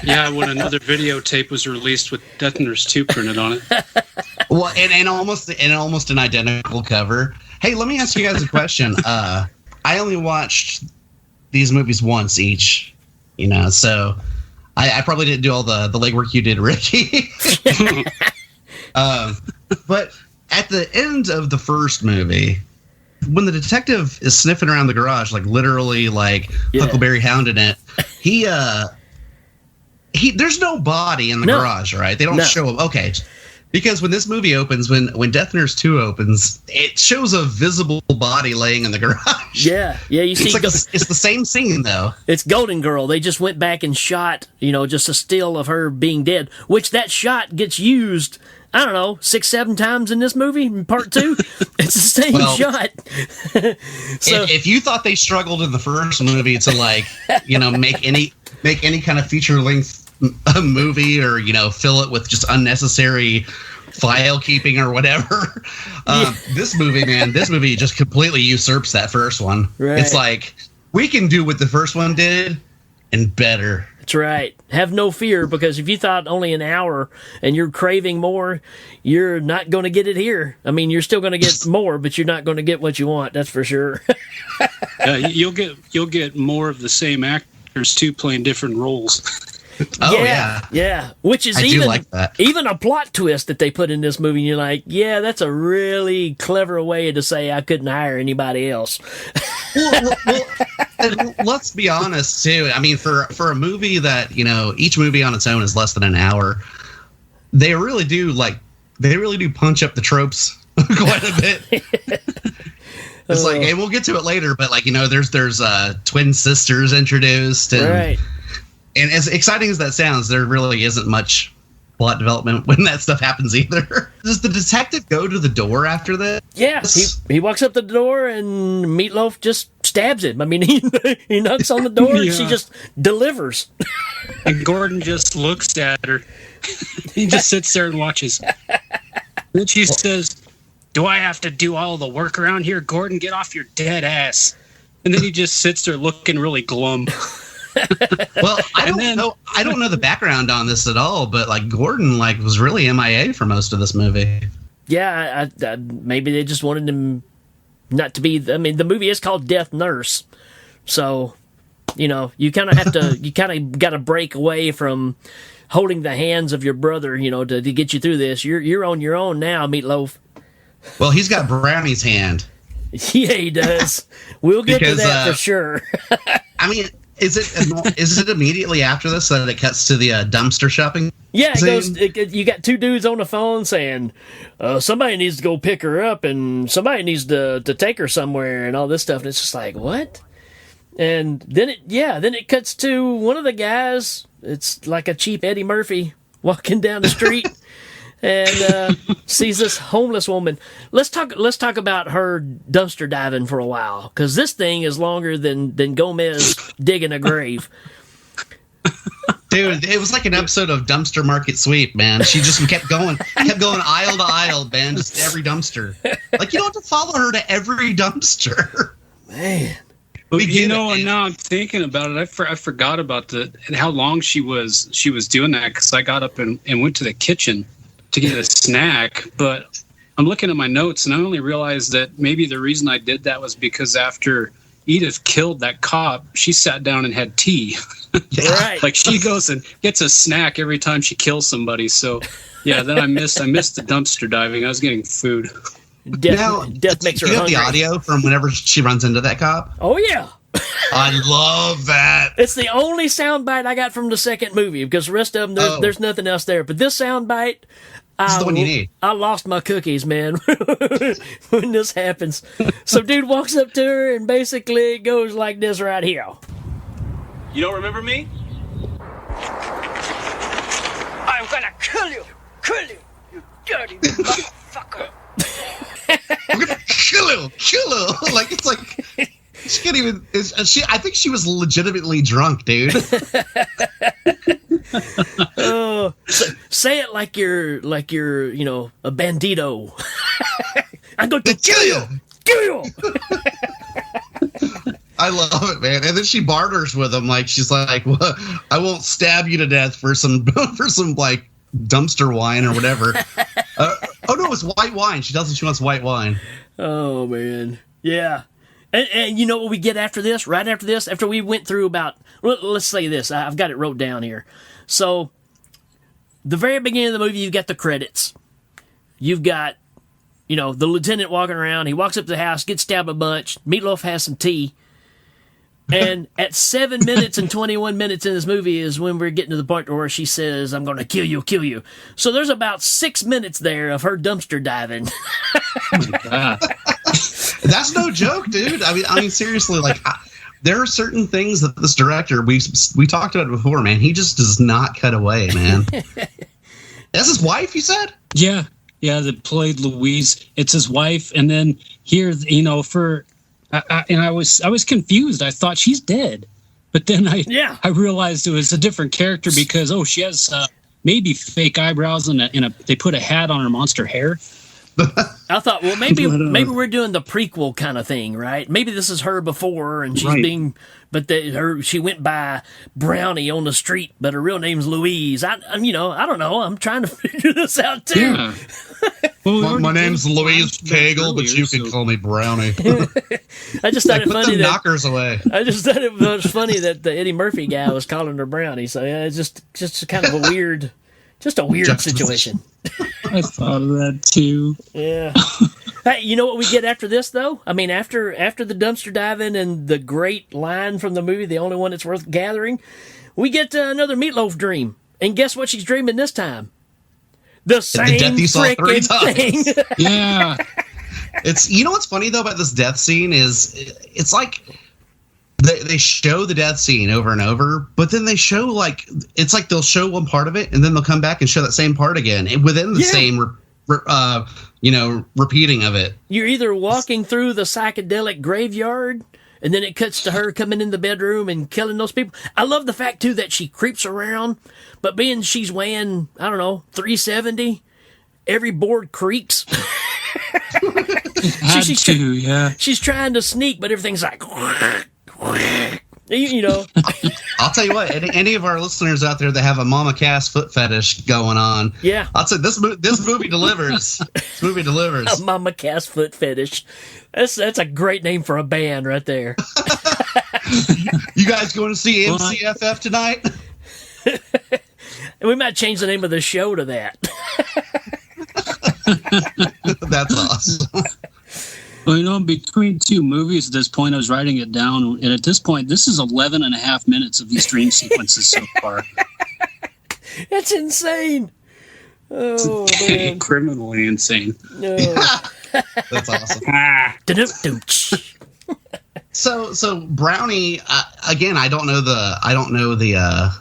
Yeah, when another videotape was released with Death Nurse 2 printed on it. Well, and almost an identical cover. Hey, let me ask you guys a question. I only watched these movies once each, you know, so I probably didn't do all the legwork you did, Ricky. But at the end of the first movie, when the detective is sniffing around the garage, like literally like Huckleberry Hounding it, he there's no body in the garage, right? They don't show him. Okay. Because when this movie opens, when Death Nurse 2 opens, it shows a visible body laying in the garage. Yeah, you see. It's the same scene, though. It's Golden Girl. They just went back and shot, you know, just a still of her being dead, which that shot gets used, I don't know, 6-7 times in this movie, in part 2. It's the same shot. So, if you thought they struggled in the first movie to, like, you know, make any kind of feature-length movie, or, you know, fill it with just unnecessary file keeping or whatever, this movie just completely usurps that first one. Right. It's like, we can do what the first one did and better. That's right. Have no fear, because if you thought only an hour and you're craving more, you're not going to get it here. I mean, you're still going to get more, but you're not going to get what you want. That's for sure. You'll get more of the same actors too, playing different roles. Oh yeah. Which is even a plot twist that they put in this movie. And you're like, yeah, that's a really clever way to say I couldn't hire anybody else. well, and let's be honest too. I mean, for a movie that, you know, each movie on its own is less than an hour, they really do punch up the tropes quite a bit. It's like, hey, we'll get to it later, but like, you know, there's twin sisters introduced, and right. And as exciting as that sounds, there really isn't much plot development when that stuff happens either. Does the detective go to the door after that? Yeah, he walks up the door and Meatloaf just stabs him. I mean, he knocks on the door and she just delivers. And Gordon just looks at her. He just sits there and watches. Then she says, "Do I have to do all the work around here, Gordon? Get off your dead ass." And then he just sits there looking really glum. Well, I don't know the background on this at all, but like Gordon was really MIA for most of this movie. Yeah, I maybe they just wanted him not to be. I mean, the movie is called Death Nurse, so you know you kind of have to. You kind of got to break away from holding the hands of your brother, you know, to get you through this. You're on your own now, Meatloaf. Well, he's got Brownie's hand. Yeah, he does. We'll get to that for sure. I mean. Is it immediately after this that it cuts to the dumpster shopping? Yeah, you got two dudes on the phone saying, somebody needs to go pick her up and somebody needs to take her somewhere and all this stuff. And it's just like, what? And then it cuts to one of the guys. It's like a cheap Eddie Murphy walking down the street and sees this homeless woman. Let's talk about her dumpster diving for a while, because this thing is longer than Gomez digging a grave. Dude, it was like an episode of Dumpster Market Sweep, man. She just kept going aisle to aisle, man, just every dumpster. Like, you don't have to follow her to every dumpster. Man. But you know, and now I'm thinking about it. I forgot about how long she was doing that, because I got up and went to the kitchen. to get a snack, but I'm looking at my notes and I only realized that maybe the reason I did that was because after Edith killed that cop, she sat down and had tea. Right. Like she goes and gets a snack every time she kills somebody. So yeah, then I missed the dumpster diving. I was getting food. Death makes her you have hungry. the audio from whenever she runs into that cop? Oh, yeah. I love that. It's the only soundbite I got from the second movie because the rest of them, there's nothing else there. But this soundbite, This is the one you need. I lost my cookies, man, when this happens. So dude walks up to her and basically goes like this right here. You don't remember me? I'm gonna kill you, you dirty motherfucker. I'm gonna kill her. Like it's like she can't even. I think she was legitimately drunk, dude. Oh, say it like you're a bandito. I'm going to kill you. Kill you. I love it, man. And then she barters with him, like she's like, well, "I won't stab you to death for some like dumpster wine or whatever." Oh no, it's white wine. She tells him she wants white wine. Oh man, yeah. And you know what we get after this? Right after this, after we went through about, let's say this, I've got it wrote down here. So, the very beginning of the movie, you've got the credits. You've got, the lieutenant walking around. He walks up to the house, gets stabbed a bunch. Meatloaf has some tea. And at 7 minutes and 21 minutes in this movie is when we're getting to the point where she says, "I'm going to kill you." So there's about 6 minutes there of her dumpster diving. That's no joke, dude. I mean, seriously, like there are certain things that this director, we talked about it before, man. He just does not cut away, man. That's his wife, you said? Yeah, that played Louise. It's his wife, and then here, I was confused. I thought she's dead, but then I realized it was a different character because she has maybe fake eyebrows and they put a hat on her monster hair. I thought, well, maybe we're doing the prequel kind of thing, right? Maybe this is her before, and she's being, but she went by Brownie on the street, but her real name's Louise. I don't know. I'm trying to figure this out too. Yeah. Well, my name's Louise Cagle, but you can call me Brownie. I just thought it funny that knockers away. I just thought it was funny that the Eddie Murphy guy was calling her Brownie. So yeah, it's just kind of a weird situation. I thought of that too. Yeah. Hey, you know what we get after this though? I mean, after the dumpster diving and the great line from the movie, the only one that's worth gathering, we get another Meatloaf dream. And guess what she's dreaming this time? The same freaking thing. Yeah. It's what's funny though about this death scene is it's like they show the death scene over and over, but then they show it's like they'll show one part of it and then they'll come back and show that same part again within the same repeating of it. You're either walking through the psychedelic graveyard and then it cuts to her coming in the bedroom and killing those people. I love the fact too that she creeps around, but being she's weighing, I don't know, 370, every board creaks. She's trying to sneak, but everything's like, I'll tell you what, any of our listeners out there that have a Mama Cass foot fetish going on, yeah, I'll say this movie delivers. This movie delivers. A Mama Cass foot fetish. That's a great name for a band right there. You guys going to see MCFF tonight? We might change the name of the show to that. That's awesome. Well, between two movies at this point, I was writing it down, and at this point, this is 11 and a half minutes of these dream sequences so far. That's insane. Oh, man. Criminally insane. No. That's awesome. So Brownie, again, I don't know the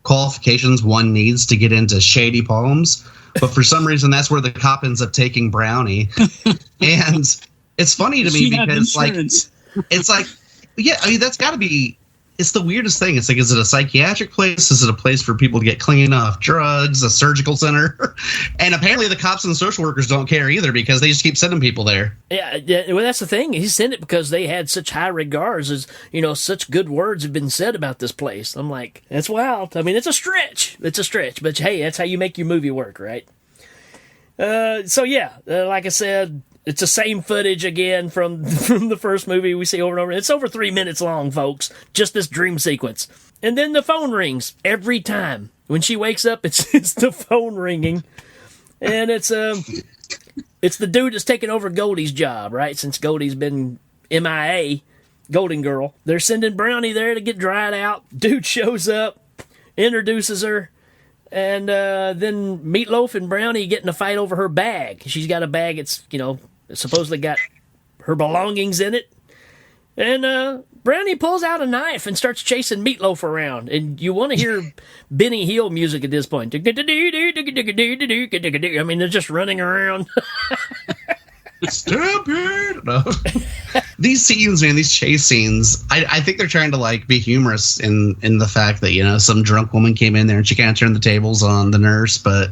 qualifications one needs to get into Shady Palms, but for some reason, that's where the cop ends up taking Brownie, and it's funny to me because it's like, yeah, I mean, that's got to be, it's the weirdest thing. It's like, is it a psychiatric place? Is it a place for people to get clean off drugs, a surgical center? And apparently the cops and the social workers don't care either because they just keep sending people there. Yeah, well, that's the thing. He sent it because they had such high regards as, such good words have been said about this place. I'm like, that's wild. I mean, it's a stretch. But hey, that's how you make your movie work, right? So yeah, like I said, it's the same footage again from the first movie we see over and over. It's over 3 minutes long, folks. Just this dream sequence. And then the phone rings every time. When she wakes up, it's the phone ringing. And it's the dude that's taking over Goldie's job, right? Since Goldie's been MIA, Golden Girl. They're sending Brownie there to get dried out. Dude shows up, introduces her, and then Meatloaf and Brownie get in a fight over her bag. She's got a bag. It's, supposedly got her belongings in it. And Brownie pulls out a knife and starts chasing Meatloaf around. And you want to hear Benny Hill music at this point. I mean, they're just running around. Stupid. No. These scenes, man, these chase scenes, I think they're trying to be humorous in the fact that, some drunk woman came in there and she can't turn the tables on the nurse. But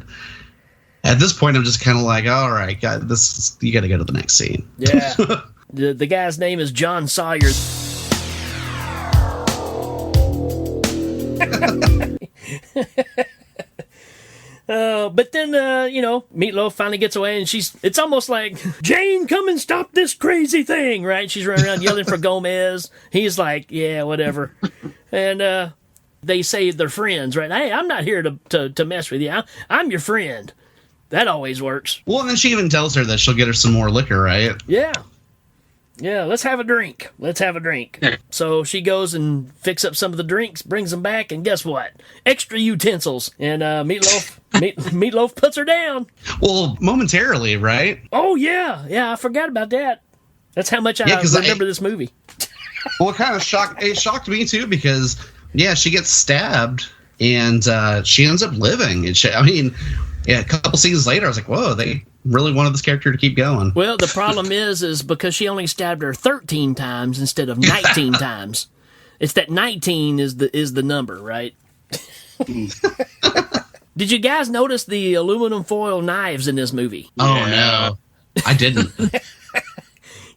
at this point, I'm just kind of like, all right, God, you got to go to the next scene. Yeah. The guy's name is John Sawyer. But then, Meatloaf finally gets away, and it's almost like, Jane, come and stop this crazy thing, right? She's running around yelling for Gomez. He's like, yeah, whatever. And they say they're friends, right? Hey, I'm not here to mess with you. I'm your friend. That always works. Well, and then she even tells her that she'll get her some more liquor, right? Yeah. Yeah, let's have a drink. So she goes and fixes up some of the drinks, brings them back, and guess what? Extra utensils. And Meatloaf puts her down. Well, momentarily, right? Oh, yeah. Yeah, I forgot about that. That's how much I remember this movie. Well, it shocked me, too, because, yeah, she gets stabbed, and she ends up living. And a couple seasons later, I was like, whoa, they really wanted this character to keep going. Well, the problem is because she only stabbed her 13 times instead of 19 times. It's that 19 is the number, right? Did you guys notice the aluminum foil knives in this movie? Oh, no. I didn't.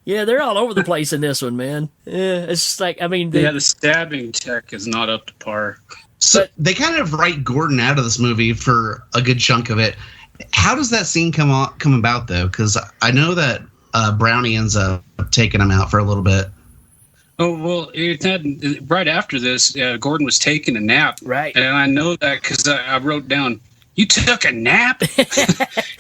Yeah, they're all over the place in this one, man. Yeah, it's just like, the stabbing tech is not up to par. So they kind of write Gordon out of this movie for a good chunk of it. How does that scene come about, though? Because I know that Brownie ends up taking him out for a little bit. Oh, well, right after this, Gordon was taking a nap. Right. And I know that because I wrote down, you took a nap? And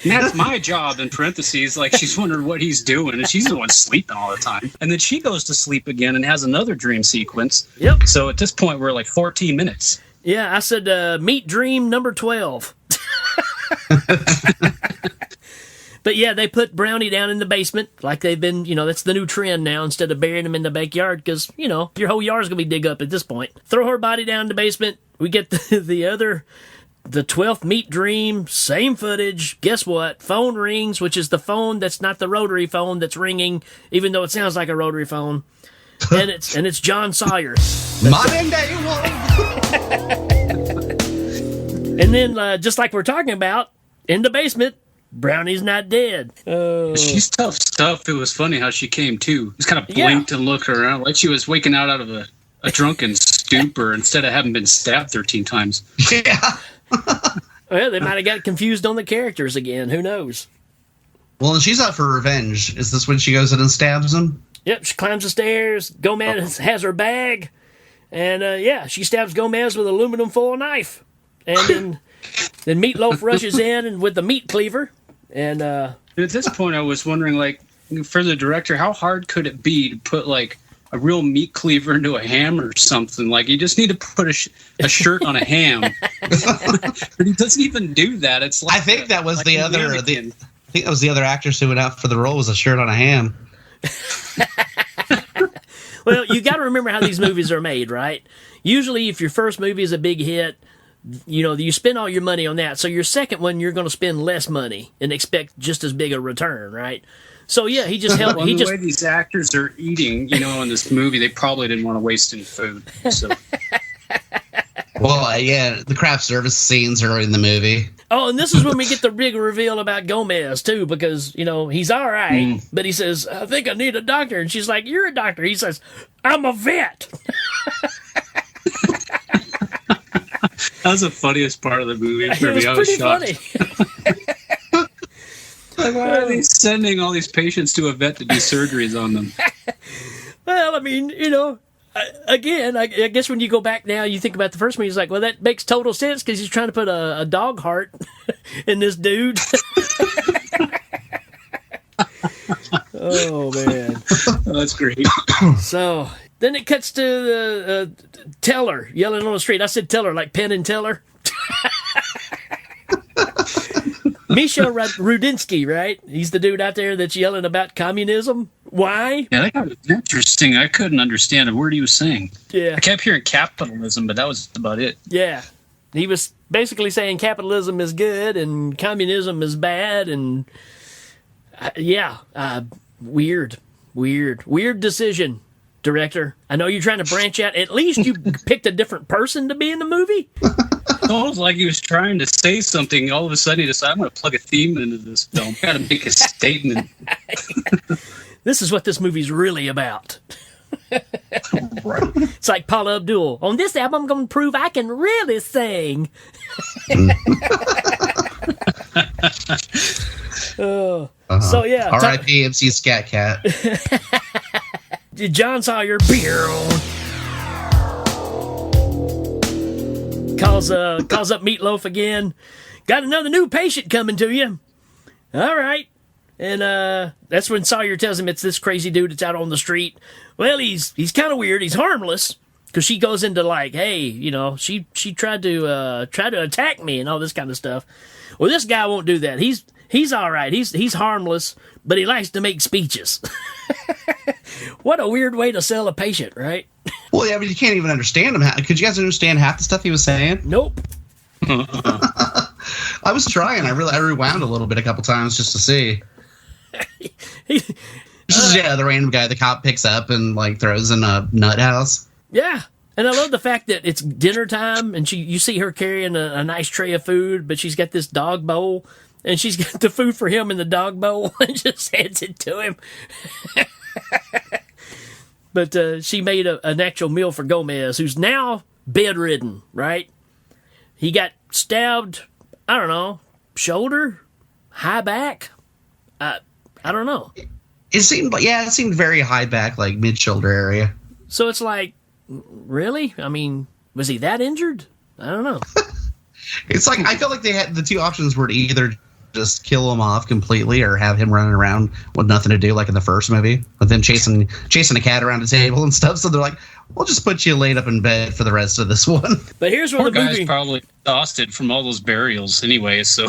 that's my job, in parentheses. Like, she's wondering what he's doing, and she's the one sleeping all the time. And then she goes to sleep again and has another dream sequence. Yep. So at this point, we're like 14 minutes. Yeah, I said meet dream number 12. But yeah, they put Brownie down in the basement like they've been, that's the new trend now, instead of burying him in the backyard because, your whole yard's going to be dig up at this point. Throw her body down in the basement. We get the 12th meet dream, same footage. Guess what? Phone rings, which is the phone that's not the rotary phone that's ringing, even though it sounds like a rotary phone. And it's John Sawyer. Modern day one. And then, just like we're talking about, in the basement, Brownie's not dead. She's tough stuff. It was funny how she came to. Just kind of blinked and looked around like she was waking out of a drunken stupor instead of having been stabbed 13 times. Yeah. Well, they might have got confused on the characters again. Who knows? Well, and she's out for revenge. Is this when she goes in and stabs him? Yep, she climbs the stairs. Gomez has her bag. And, she stabs Gomez with an aluminum foil knife. And then Meatloaf rushes in and with the meat cleaver. And at this point, I was wondering, for the director, how hard could it be to put, a real meat cleaver into a ham or something? You just need to put a shirt on a ham. But he doesn't even do that. It's I think that was the other actress who went out for the role, was a shirt on a ham. Well, you got to remember how these movies are made, right? Usually, if your first movie is a big hit, you spend all your money on that. So your second one, you're going to spend less money and expect just as big a return, right? So yeah, he just helped. The way these actors are eating, in this movie, they probably didn't want to waste any food. So. Well, the craft service scenes are in the movie. Oh, and this is when we get the big reveal about Gomez, too, because, he's all right, but he says, I think I need a doctor. And she's like, you're a doctor. He says, I'm a vet. That was the funniest part of the movie for me. It was pretty funny. Like, why are they sending all these patients to a vet to do surgeries on them? Well, I mean, again, I guess when you go back now, you think about the first one, he's like, well, that makes total sense because he's trying to put a dog heart in this dude. Oh, man. Oh, that's great. So then it cuts to the Teller yelling on the street. I said Teller like Penn and Teller. Misha Rudinsky, right? He's the dude out there that's yelling about communism. Why? Yeah, that was interesting. I couldn't understand a word he was saying. Yeah. I kept hearing capitalism, but that was about it. Yeah. He was basically saying capitalism is good and communism is bad. And weird decision, director. I know you're trying to branch out. At least you picked a different person to be in the movie. It was like he was trying to say something. All of a sudden, he decided, I'm going to plug a theme into this film. Got to make a statement. This is what this movie's really about. Right. It's like Paula Abdul. On this album, I'm going to prove I can really sing. So, yeah. R.I.P. MC Scat Cat. John Sawyer calls up Meatloaf again. Got another new patient coming to you. All right. And that's when Sawyer tells him it's this crazy dude that's out on the street. Well, he's kind of weird. He's harmless because she goes into like, hey, she tried to attack me and all this kind of stuff. Well, this guy won't do that. He's all right. He's harmless, but he likes to make speeches. What a weird way to sell a patient, right? Well, yeah, but you can't even understand him. Could you guys understand half the stuff he was saying? Nope. I was trying. I rewound a little bit a couple times just to see. This is the random guy the cop picks up and like throws in a nut house. Yeah. And I love the fact that it's dinner time and you see her carrying a nice tray of food, but she's got this dog bowl and she's got the food for him in the dog bowl and just hands it to him. But she made an actual meal for Gomez, who's now bedridden, right? He got stabbed, I don't know, shoulder, high back. I don't know. It seemed very high back, like mid-shoulder area. So it's like, really? I mean, was he that injured? I don't know. It's like, I felt like they had the two options were to either just kill him off completely or have him running around with nothing to do, like in the first movie, with them chasing a cat around a table and stuff. So they're like, we'll just put you laid up in bed for the rest of this one. But here's where Poor the movie guy's probably exhausted from all those burials anyway, so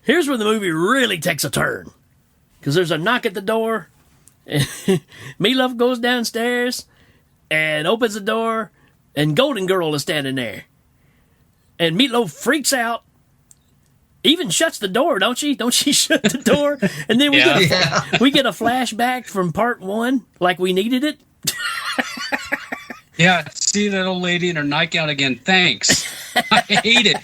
here's where the movie really takes a turn. Because there's a knock at the door. Meatloaf goes downstairs and opens the door, and Golden Girl is standing there. And Meatloaf freaks out, even shuts the door, don't she? Don't she shut the door? And then we get a flashback from part one, like we needed it. Yeah, see that old lady in her nightgown again. Thanks. I hate it.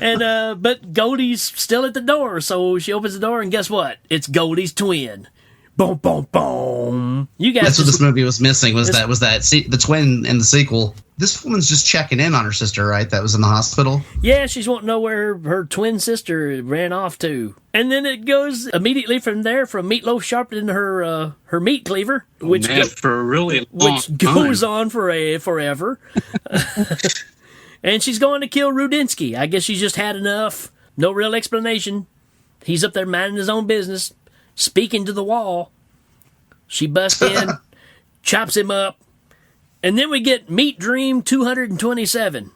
And but Goldie's still at the door, so she opens the door, and guess what? It's Goldie's twin. Boom, boom, boom. You guys. That's what this movie was missing. The twin in the sequel. This woman's just checking in on her sister, right? That was in the hospital. Yeah, she's wanting to know where her twin sister ran off to, and then it goes immediately from there from Meatloaf sharpening her meat cleaver, which for a really long goes time. on for forever. And she's going to kill Rudinsky. I guess she's just had enough. No real explanation. He's up there minding his own business, speaking to the wall. She busts in, chops him up, and then we get Meat Dream 227.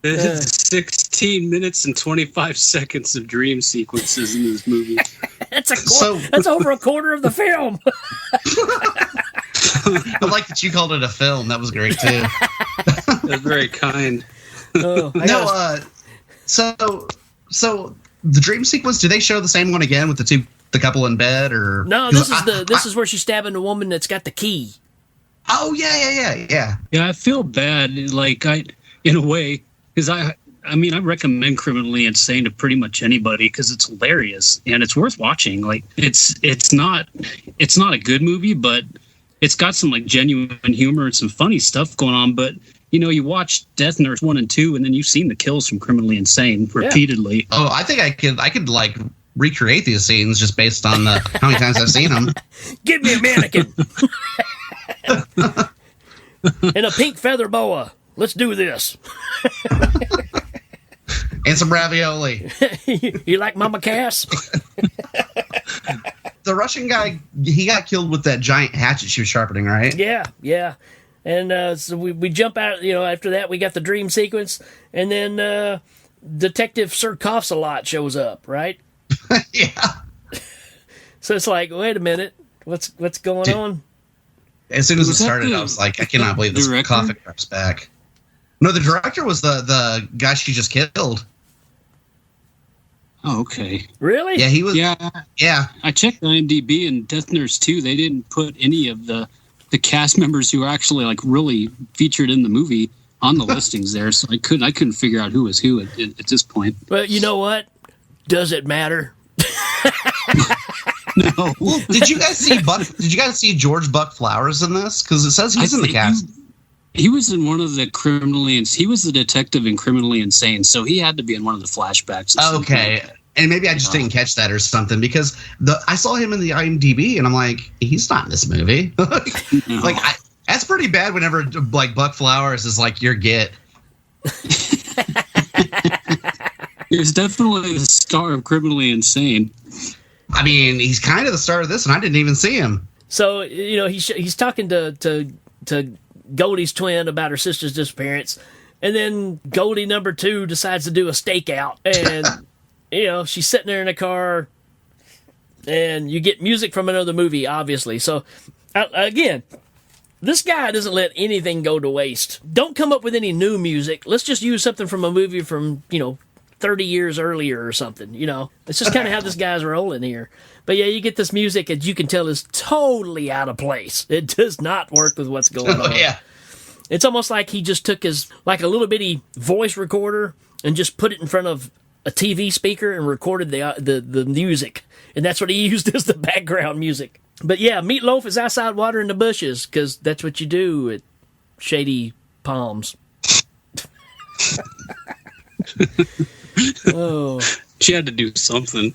This is 16 minutes and 25 seconds of dream sequences in this movie. That's over a quarter of the film. I like that you called it a film. That was great too. That's very kind. So the dream sequence, do they show the same one again with the couple in bed, or no? This is where she's stabbing the woman that's got the key. Oh yeah. Yeah, I feel bad, in a way, because I recommend Criminally Insane to pretty much anybody because it's hilarious and it's worth watching. Like it's not a good movie, but it's got some like genuine humor and some funny stuff going on. But you watch Death Nurse 1 and 2, and then you've seen the kills from Criminally Insane repeatedly. Oh, I think I could like recreate these scenes just based on how many times I've seen them. Give me a mannequin and a pink feather boa. Let's do this. And some ravioli. You like Mama Cass? The Russian guy, he got killed with that giant hatchet she was sharpening, right? Yeah. And so we jump out, after that we got the dream sequence, and then Detective Surkoff's-a-lot shows up, right? Yeah. So it's like, wait a minute, what's going on? As soon as it started, I was like, I cannot believe this coffin crap's back. No, the director was the guy she just killed. Oh, okay. Really? Yeah, he was. Yeah. I checked IMDb and Death Nurse 2. They didn't put any of the cast members who are actually like really featured in the movie on the listings there. So I couldn't figure out who was who at this point. But you know what? Does it matter? No. Well, did you guys see George Buck Flowers in this? Because it says he's in the cast. He was in one of the he was the detective in Criminally Insane, so he had to be in one of the flashbacks. Okay. And maybe I just didn't catch that or something, because I saw him in the IMDb and I'm like, he's not in this movie. Like, that's pretty bad whenever like Buck Flowers is like your get. He was definitely the star of Criminally Insane. I mean, he's kind of the star of this, and I didn't even see him. So, he's talking to Goldie's twin about her sister's disappearance, and then Goldie number 2 decides to do a stakeout, and she's sitting there in a car, and you get music from another movie, obviously. So again, this guy doesn't let anything go to waste. Don't come up with any new music. Let's just use something from a movie from 30 years earlier or something. It's just kind of how this guy's rolling here. But yeah, you get this music that you can tell is totally out of place. It does not work with what's going on. Yeah. It's almost like he just took his, like a little bitty voice recorder and just put it in front of a TV speaker and recorded the music. And that's what he used as the background music. But yeah, Meatloaf is outside watering the bushes, because that's what you do at Shady Palms. Oh. She had to do something.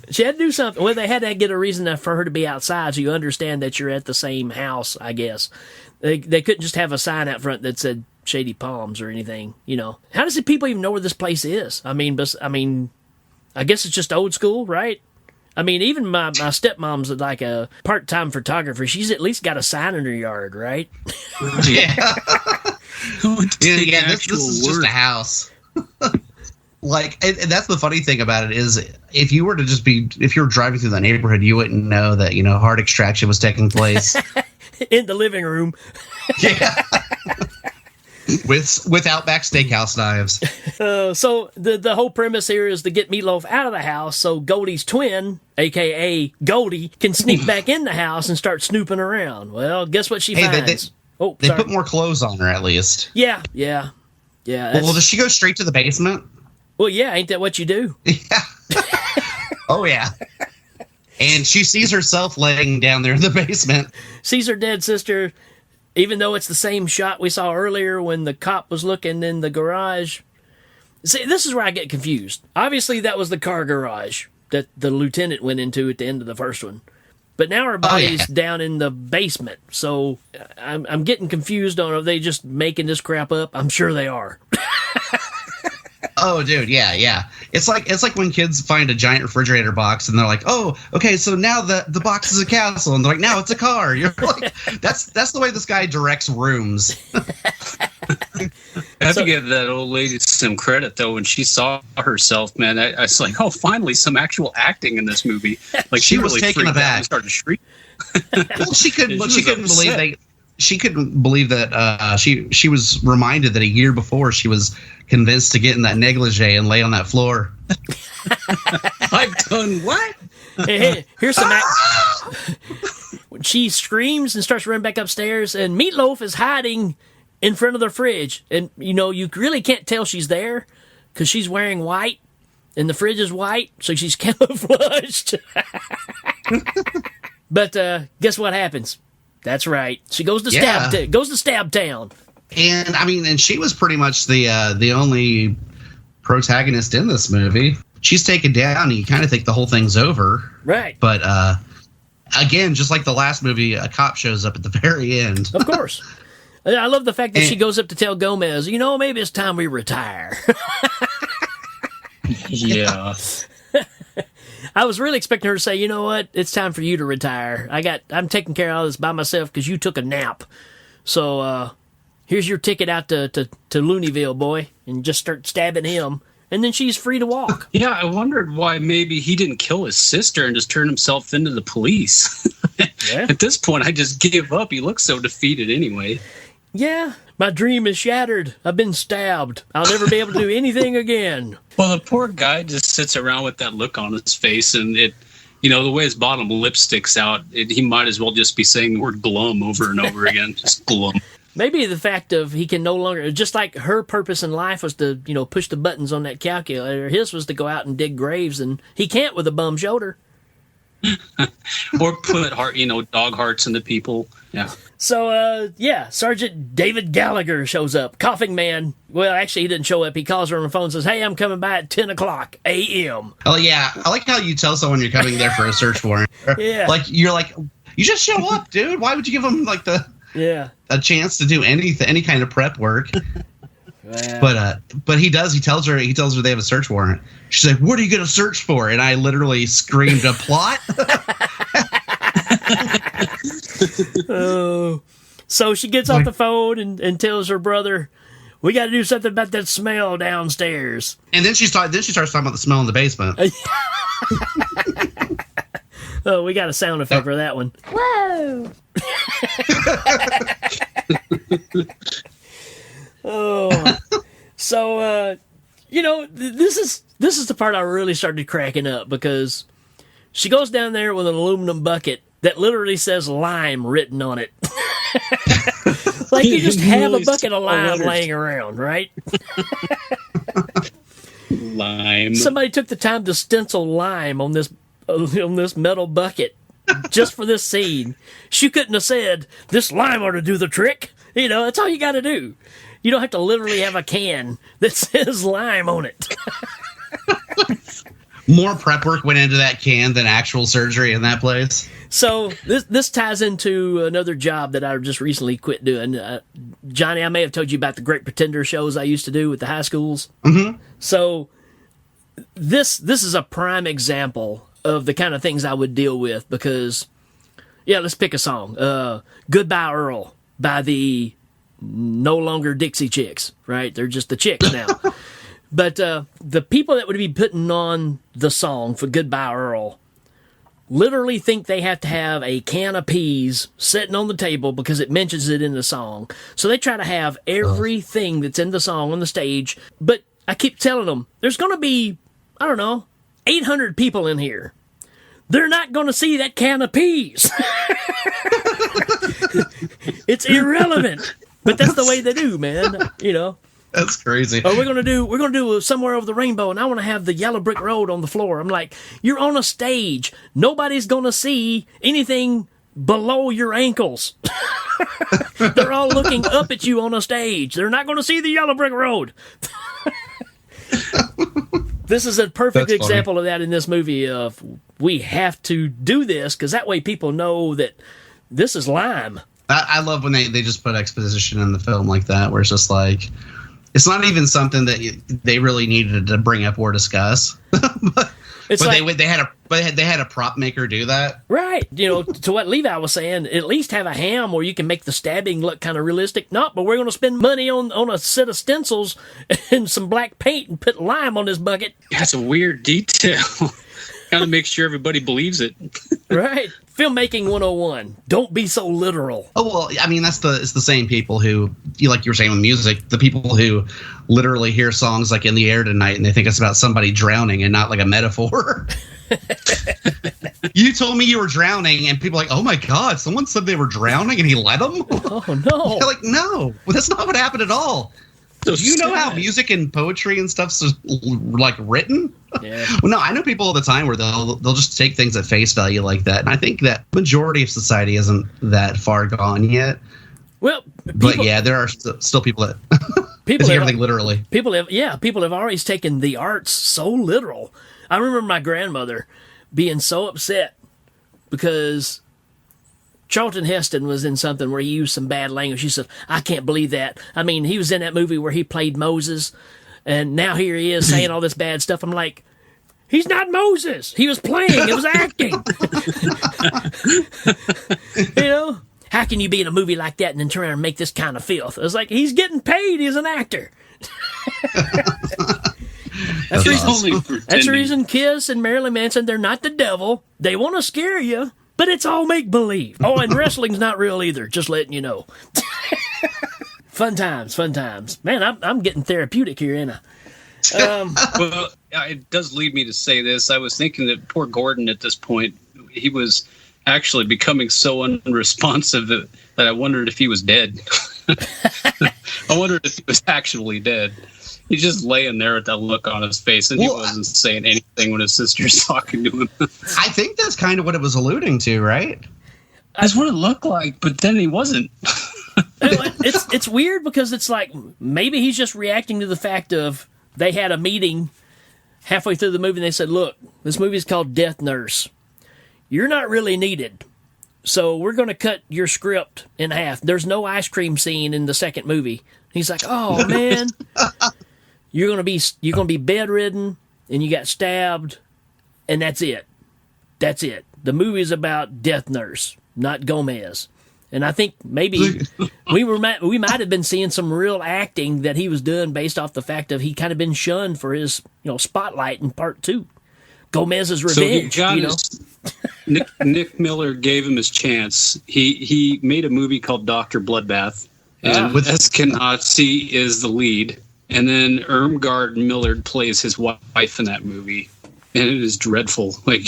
Well, they had to get a reason for her to be outside, so you understand that you're at the same house, I guess. They couldn't just have a sign out front that said Shady Palms or anything, How does the people even know where this place is? I guess it's just old school, right? I mean, even my stepmom's like a part-time photographer. She's at least got a sign in her yard, right? Yeah. This is just a house. Like, and that's the funny thing about it is, if you were driving through the neighborhood, you wouldn't know that, heart extraction was taking place in the living room. Yeah. with Outback Steakhouse knives. So the whole premise here is to get Meatloaf out of the house so Goldie's twin, a.k.a. Goldie, can sneak back in the house and start snooping around. Well, guess what she finds? They put more clothes on her, at least. Yeah. Well, does she go straight to the basement? Well, yeah, ain't that what you do? Yeah. Oh, yeah. And she sees herself laying down there in the basement. Sees her dead sister, even though it's the same shot we saw earlier when the cop was looking in the garage. See, this is where I get confused. Obviously, that was the car garage that the lieutenant went into at the end of the first one. But now her body's down in the basement. So I'm getting confused on, are they just making this crap up? I'm sure they are. Oh, dude, yeah. It's like when kids find a giant refrigerator box and they're like, "Oh, okay, so now the box is a castle," and they're like, "Now it's a car." You're like, that's the way this guy directs rooms. I have to give that old lady some credit, though. When she saw herself, man, I was like, "Oh, finally, some actual acting in this movie." Like, she was really taken aback and started to shriek. Well, she couldn't believe that she was reminded that a year before she was convinced to get in that negligee and lay on that floor. I've done what? Hey, here's some when she screams and starts running back upstairs, and Meatloaf is hiding in front of the fridge. And, you really can't tell she's there because she's wearing white, and the fridge is white, so she's camouflaged. But guess what happens? That's right. She goes to Stab Town. And I mean, and she was pretty much the only protagonist in this movie. She's taken down, and you kind of think the whole thing's over. Right. But again, just like the last movie, a cop shows up at the very end. Of course. I love the fact that she goes up to tell Gomez, maybe it's time we retire. Yeah. I was really expecting her to say, you know what, it's time for you to retire. I'm taking care of all this by myself because you took a nap. So here's your ticket out to Looneyville, boy, and just start stabbing him. And then she's free to walk. Yeah, I wondered why maybe he didn't kill his sister and just turn himself into the police. Yeah. At this point, I just give up. He looks so defeated anyway. Yeah, my dream is shattered. I've been stabbed. I'll never be able to do anything again. Well, the poor guy just sits around with that look on his face, and the way his bottom lip sticks out, he might as well just be saying the word glum over and over again. Just glum. Maybe the fact of he can no longer, just like her purpose in life was to, push the buttons on that calculator, his was to go out and dig graves, and he can't with a bum shoulder. Or put dog hearts into people. Yeah. So, Sergeant David Gallagher shows up. Coughing man. Well, actually, he didn't show up. He calls her on the phone and says, hey, I'm coming by at 10 o'clock a.m. Oh, yeah. I like how you tell someone you're coming there for a search warrant. Yeah. You're like, you just show up, dude. Why would you give them, a chance to do any kind of prep work? Well. But he does. He tells her they have a search warrant. She's like, what are you going to search for? And I literally screamed, a plot? Oh, so she gets off the phone and tells her brother, we got to do something about that smell downstairs. And then she starts talking about the smell in the basement. Oh, we got a sound effect for that one. Whoa! Oh, so this is the part I really started cracking up, because she goes down there with an aluminum bucket that literally says lime written on it. Like you just have a bucket of lime laying around, right? Lime. Somebody took the time to stencil lime on this metal bucket just for this scene. She couldn't have said, this lime ought to do the trick. That's all you got to do. You don't have to literally have a can that says lime on it. More prep work went into that can than actual surgery in that place. So this ties into another job that I just recently quit doing. Johnny, I may have told you about the Great Pretender shows I used to do with the high schools. Mm-hmm. So this is a prime example of the kind of things I would deal with, because, let's pick a song. Goodbye Earl by the no longer Dixie Chicks, right? They're just the Chicks now. But the people that would be putting on the song for Goodbye Earl literally think they have to have a can of peas sitting on the table because it mentions it in the song. So they try to have everything that's in the song on the stage. But I keep telling them, there's going to be, 800 people in here. They're not going to see that can of peas. It's irrelevant. But that's the way they do, man. That's crazy. Or we're gonna do Somewhere Over the Rainbow, and I want to have the Yellow Brick Road on the floor. I'm like, you're on a stage. Nobody's gonna see anything below your ankles. They're all looking up at you on a stage. They're not gonna see the Yellow Brick Road. This is a perfect example of that in this movie. Of we have to do this because that way people know that this is lime. I love when they just put exposition in the film like that, where it's just like, it's not even something that they really needed to bring up or discuss. but they had a prop maker do that, right? To what Levi was saying, at least have a ham where you can make the stabbing look kind of realistic. No, but we're going to spend money on a set of stencils and some black paint and put lime on this bucket. That's a weird detail. Kind of make sure everybody believes it. Right. Filmmaking 101. Don't be so literal. Oh, well, I mean, it's the same people who, like you were saying with music, the people who literally hear songs like In the Air Tonight and they think it's about somebody drowning and not like a metaphor. You told me you were drowning and people are like, oh my God, someone said they were drowning and he let them? Oh, no. You're like, no, well, that's not what happened at all. Do you know how music and poetry and stuff's like written? Yeah. Well, no, I know people all the time where they'll just take things at face value like that, and I think that majority of society isn't that far gone yet. Well, but yeah, there are still people that people take have, everything literally. People have always taken the arts so literal. I remember my grandmother being so upset because Charlton Heston was in something where he used some bad language. She said, "I can't believe that." I mean, he was in that movie where he played Moses, and now here he is saying all this bad stuff. I'm like, he's not Moses. He was playing. It was acting. You know? How can you be in a movie like that and then turn around and make this kind of filth? I was like, he's getting paid. He's an actor. That's the reason Kiss and Marilyn Manson, they're not the devil. They want to scare you, but it's all make-believe. Oh, and wrestling's not real either, just letting you know. Fun times. Man, I'm getting therapeutic here, ain't I? Well, it does lead me to say this. I was thinking that poor Gordon at this point, he was actually becoming so unresponsive that I wondered if he was dead. I wondered if he was actually dead. He's just laying there with that look on his face, and he wasn't saying anything when his sister's talking to him. I think that's kind of what it was alluding to, right? That's what it looked like, but then he wasn't. It's weird because it's like maybe he's just reacting to the fact of they had a meeting halfway through the movie and they said, "Look, this movie is called Death Nurse. You're not really needed, so we're going to cut your script in half. There's no ice cream scene in the second movie." He's like, "Oh man, you're going to be bedridden and you got stabbed, and that's it. That's it. The movie's about Death Nurse, not Gomez." And I think maybe we might have been seeing some real acting that he was doing based off the fact of he kind of been shunned for his spotlight in part 2. Gomez's revenge. So Nick Miller gave him his chance. He made a movie called Dr. Bloodbath, and with Eskenazi is the lead, and then Irmgard Millard plays his wife in that movie, and it is dreadful. Like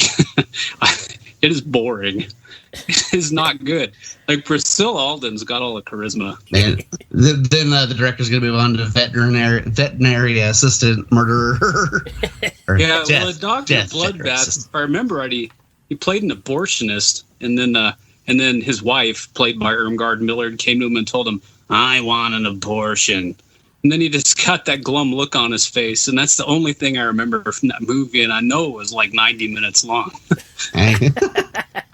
it is boring. It is not good. Like Priscilla Alden's got all the charisma. Man, then the director's going to move on to veterinary assistant murderer. Yeah, well, Dr. Bloodbath, if I remember right, he played an abortionist, and then his wife, played by Irmgard Millard, came to him and told him, "I want an abortion." And then he just got that glum look on his face, and that's the only thing I remember from that movie, and I know it was like 90 minutes long.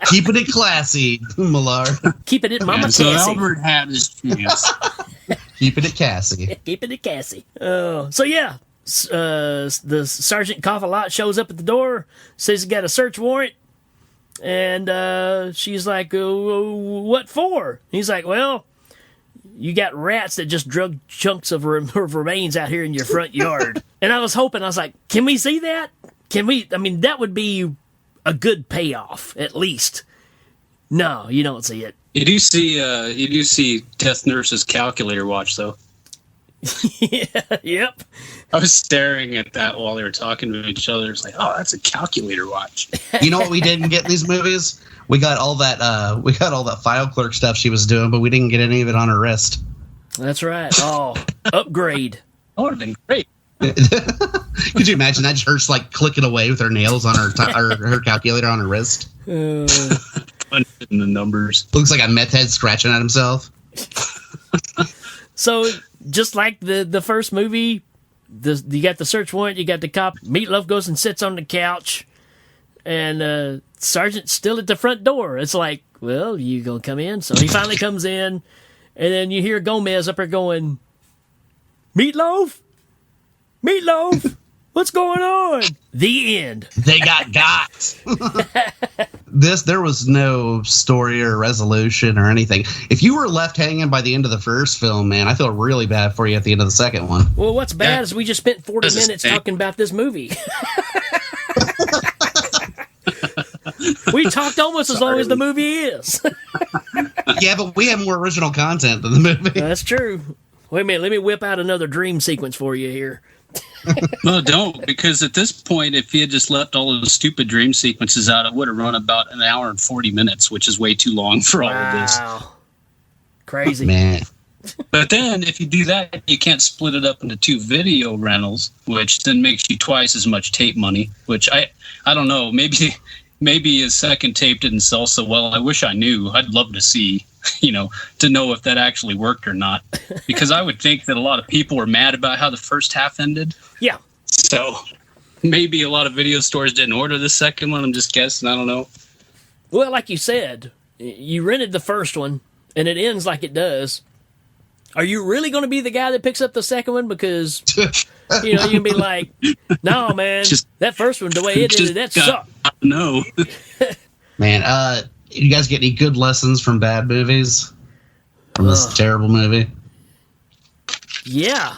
Keeping it classy, Millard. Keeping it Mama So Cassie. Albert had his chance. Keeping it Cassie. Keeping it Cassie. So yeah, the Sergeant Cough-a-Lot shows up at the door, says he got a search warrant, and she's like, "What for?" He's like, "Well, you got rats that just drug chunks of remains out here in your front yard." And I was like, can we see that? That would be a good payoff, at least. No, you don't see it. You do see Death Nurse's calculator watch, though. Yeah, yep. I was staring at that while they were talking to each other. It's like, oh, that's a calculator watch. You know what we didn't get in these movies? We got all that file clerk stuff she was doing, but we didn't get any of it on her wrist. That's right. Oh, upgrade. That would have been great. Could you imagine that? Just her just like clicking away with her nails on her calculator on her wrist. Punching the numbers. Looks like a meth head scratching at himself. So just like the first movie, you got the search warrant, you got the cop. Meatloaf goes and sits on the couch, and Sergeant's still at the front door. It's like, well, you gonna come in? So he finally comes in, and then you hear Gomez up there going, "Meatloaf? Meatloaf? What's going on?" The end. They got. There was no story or resolution or anything. If you were left hanging by the end of the first film, man, I feel really bad for you at the end of the second one. Well, what's bad is we just spent 40 minutes talking about this movie. We talked almost as long as the movie is. Yeah, but we have more original content than the movie. That's true. Wait a minute, let me whip out another dream sequence for you here. No, don't, because at this point, if he had just left all of the stupid dream sequences out, it would have run about an hour and 40 minutes, which is way too long for all of this. Wow. Crazy. Man. But then, if you do that, you can't split it up into 2 video rentals, which then makes you twice as much tape money, which I don't know. Maybe maybe his second tape didn't sell so well. I wish I knew. I'd love to see, to know if that actually worked or not. Because I would think that a lot of people were mad about how the first half ended. Yeah. So maybe a lot of video stores didn't order the second one. I'm just guessing. I don't know. Well, like you said, you rented the first one, and it ends like it does. Are you really going to be the guy that picks up the second one? Because, you can be like, no, man, that first one, the way it ended, that sucked. No. Man, you guys get any good lessons from bad movies? From this terrible movie? Yeah.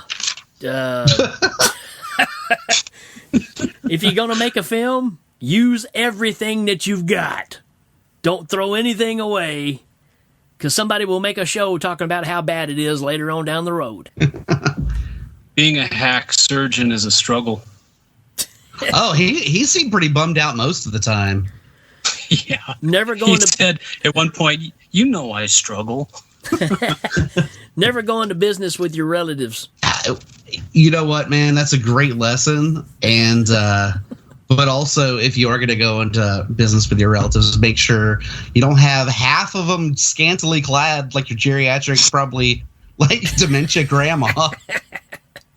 If you're going to make a film, use everything that you've got. Don't throw anything away, because somebody will make a show talking about how bad it is later on down the road. Being a hack surgeon is a struggle. Oh, he seemed pretty bummed out most of the time. Yeah. He said at one point, I struggle. Never go into business with your relatives. You know what, man? That's a great lesson. And but also, if you are going to go into business with your relatives, make sure you don't have half of them scantily clad like your geriatric, probably like dementia grandma,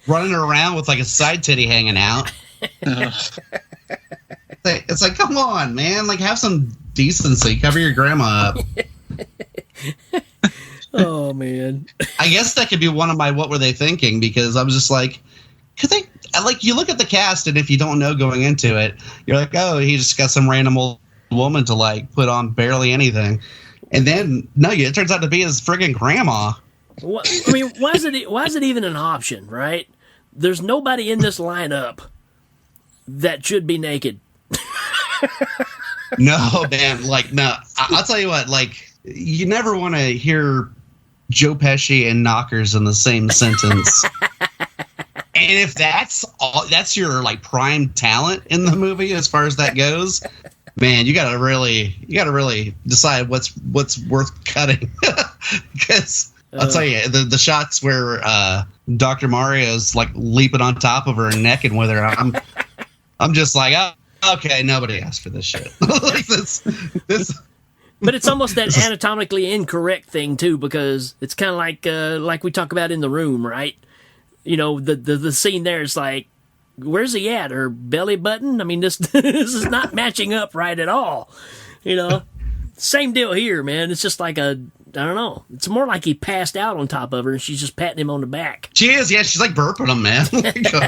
running around with like a side titty hanging out. It's like, come on, man! Like, have some decency. Cover your grandma up. Oh man! I guess that could be one of my "What were they thinking?" because I was just like, could they? Like, you look at the cast, and if you don't know going into it, you're like, oh, he just got some random old woman to like put on barely anything, and then it turns out to be his friggin' grandma. What, I mean, why is it even an option? Right? There's nobody in this lineup that should be naked. No, man. Like, no. I'll tell you what. Like, you never want to hear Joe Pesci and Knockers in the same sentence. And if that's your like prime talent in the movie as far as that goes, man, you gotta really decide what's worth cutting. Because I'll tell you, the shots where Dr. Mario's like leaping on top of her and necking with her, I'm just like, oh, okay, nobody asked for this shit. Like this. But it's almost that anatomically incorrect thing too, because it's kind of like we talk about in The Room, right? The scene there is like, where's he at? Her belly button? I mean, this is not matching up right at all. Same deal here, man. It's just like I don't know. It's more like he passed out on top of her and she's just patting him on the back. She is, yeah. She's like burping him, man.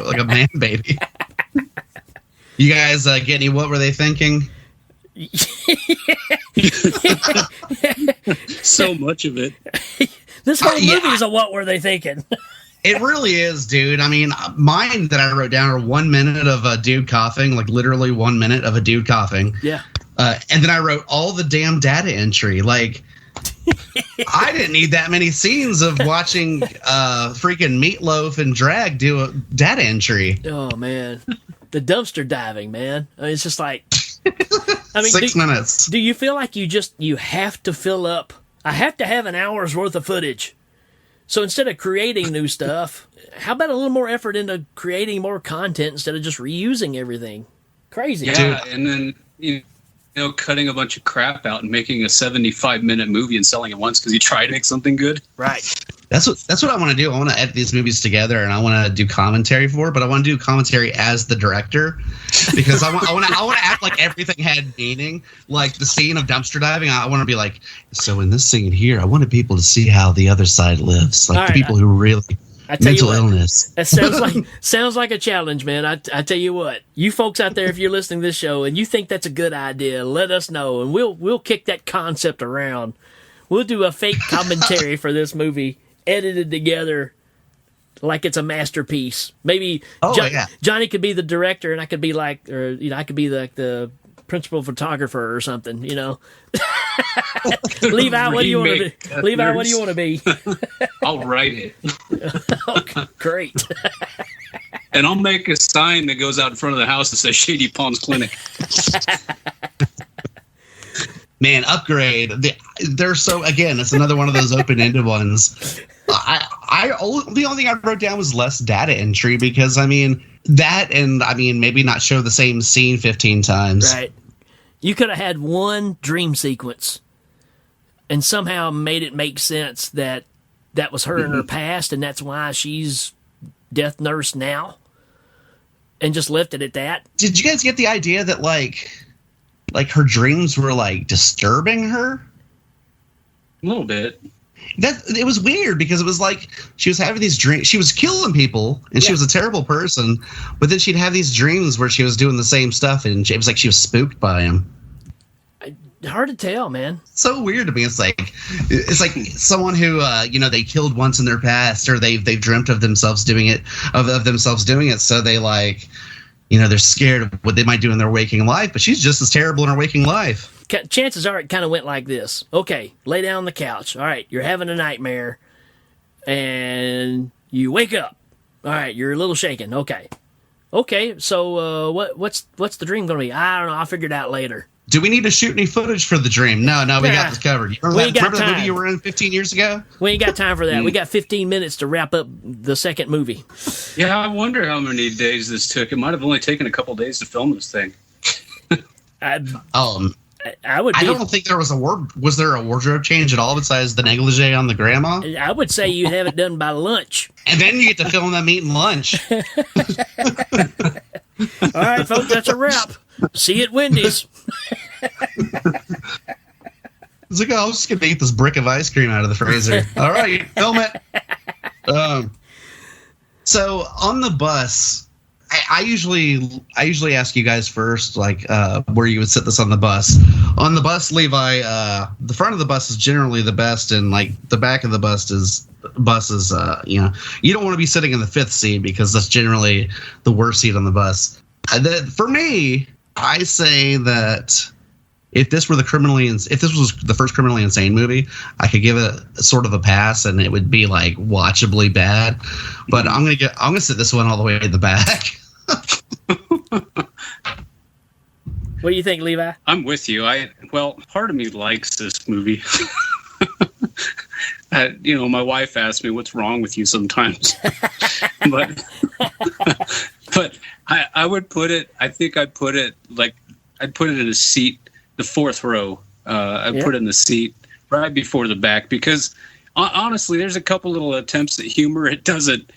like a man baby. You guys get any What Were They Thinking? So much of it. This whole movie is a What Were They Thinking? It really is, dude. I mean, mine that I wrote down are 1 minute of a dude coughing, like literally 1 minute of a dude coughing. Yeah. And then I wrote all the damn data entry. Like, I didn't need that many scenes of watching freaking Meatloaf and Drag do a data entry. Oh, man. The dumpster diving, man. I mean, it's just like... 6 minutes. Do you feel like you have to fill up? I have to have an hour's worth of footage. So instead of creating new stuff, how about a little more effort into creating more content instead of just reusing everything? Crazy. Yeah, and then cutting a bunch of crap out and making a 75-minute movie and selling it once because you try to make something good. Right. That's what I want to do. I want to edit these movies together, and I want to do commentary for it. But I want to do commentary as the director because I want to act like everything had meaning. Like the scene of dumpster diving, I want to be like, so in this scene here, I wanted people to see how the other side lives, like the people who really mental illness. That sounds like a challenge, man. I tell you what, you folks out there, if you're listening to this show and you think that's a good idea, let us know, and we'll kick that concept around. We'll do a fake commentary for this movie, edited together like it's a masterpiece. Maybe Johnny could be the director, and I could be like, I could be like the principal photographer or something. Levi, what do you want to be? Levi, what do you want to be? I'll write it. Okay, great. And I'll make a sign that goes out in front of the house that says Shady Palms Clinic. Man, Upgrade. They're so, again, it's another one of those open-ended ones. The only thing I wrote down was less data entry because, maybe not show the same scene 15 times. Right. You could have had one dream sequence and somehow made it make sense that was her in her past, and that's why she's death nurse now, and just left it at that. Did you guys get the idea that like her dreams were like disturbing her? A little bit. That it was weird because it was like she was having these dreams. She was killing people, and she was a terrible person. But then she'd have these dreams where she was doing the same stuff, and it was like she was spooked by him. Hard to tell, man. So weird to me. It's like someone who they killed once in their past, or they've dreamt of themselves doing it, of themselves doing it. So they like, they're scared of what they might do in their waking life. But she's just as terrible in her waking life. Chances are it kind of went like this. Okay, lay down on the couch. All right, you're having a nightmare, and you wake up. All right, you're a little shaken. Okay. So what's the dream going to be? I don't know. I'll figure it out later. Do we need to shoot any footage for the dream? No, we got this covered. Remember that movie you were in 15 years ago? We ain't got time for that. We got 15 minutes to wrap up the second movie. Yeah, I wonder how many days this took. It might have only taken a couple days to film this thing. I would. I don't think there was Was there a wardrobe change at all besides the negligee on the grandma? I would say you'd have it done by lunch. And then you get to film them eating lunch. All right, folks, that's a wrap. See you at Wendy's. It's like, I was just gonna eat this brick of ice cream out of the freezer. All right, film it. So on the bus, I usually ask you guys first, like where you would sit this on the bus. On the bus, Levi, the front of the bus is generally the best, and like the back of the bus is you don't want to be sitting in the fifth seat because that's generally the worst seat on the bus. For me, I say that if this was the first criminally insane movie, I could give it sort of a pass, and it would be like watchably bad. But I'm gonna sit this one all the way in the back. What do you think, Levi? I'm with you. Part of me likes this movie. My wife asks me what's wrong with you sometimes, but I would put it. I think I'd put it in a seat, the fourth row. I'd put it in the seat right before the back because honestly, there's a couple little attempts at humor. It doesn't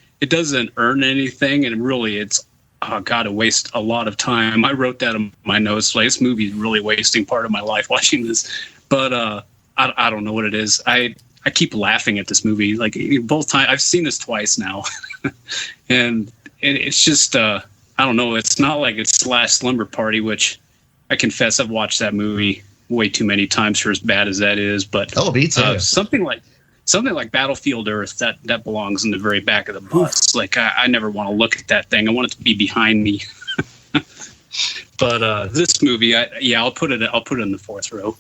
earn anything, and really, it's to waste a lot of time. I wrote that in my notes. Like, this movie is really wasting part of my life watching this, but I don't know what it is. I keep laughing at this movie. Like, both times I've seen this twice now, and it's just I don't know. It's not like it's Last Slumber Party, which I confess I've watched that movie way too many times for as bad as that is. But me too. Something like Battlefield Earth that belongs in the very back of the bus. Like, I never want to look at that thing. I want it to be behind me. But this movie, I'll put it in the fourth row.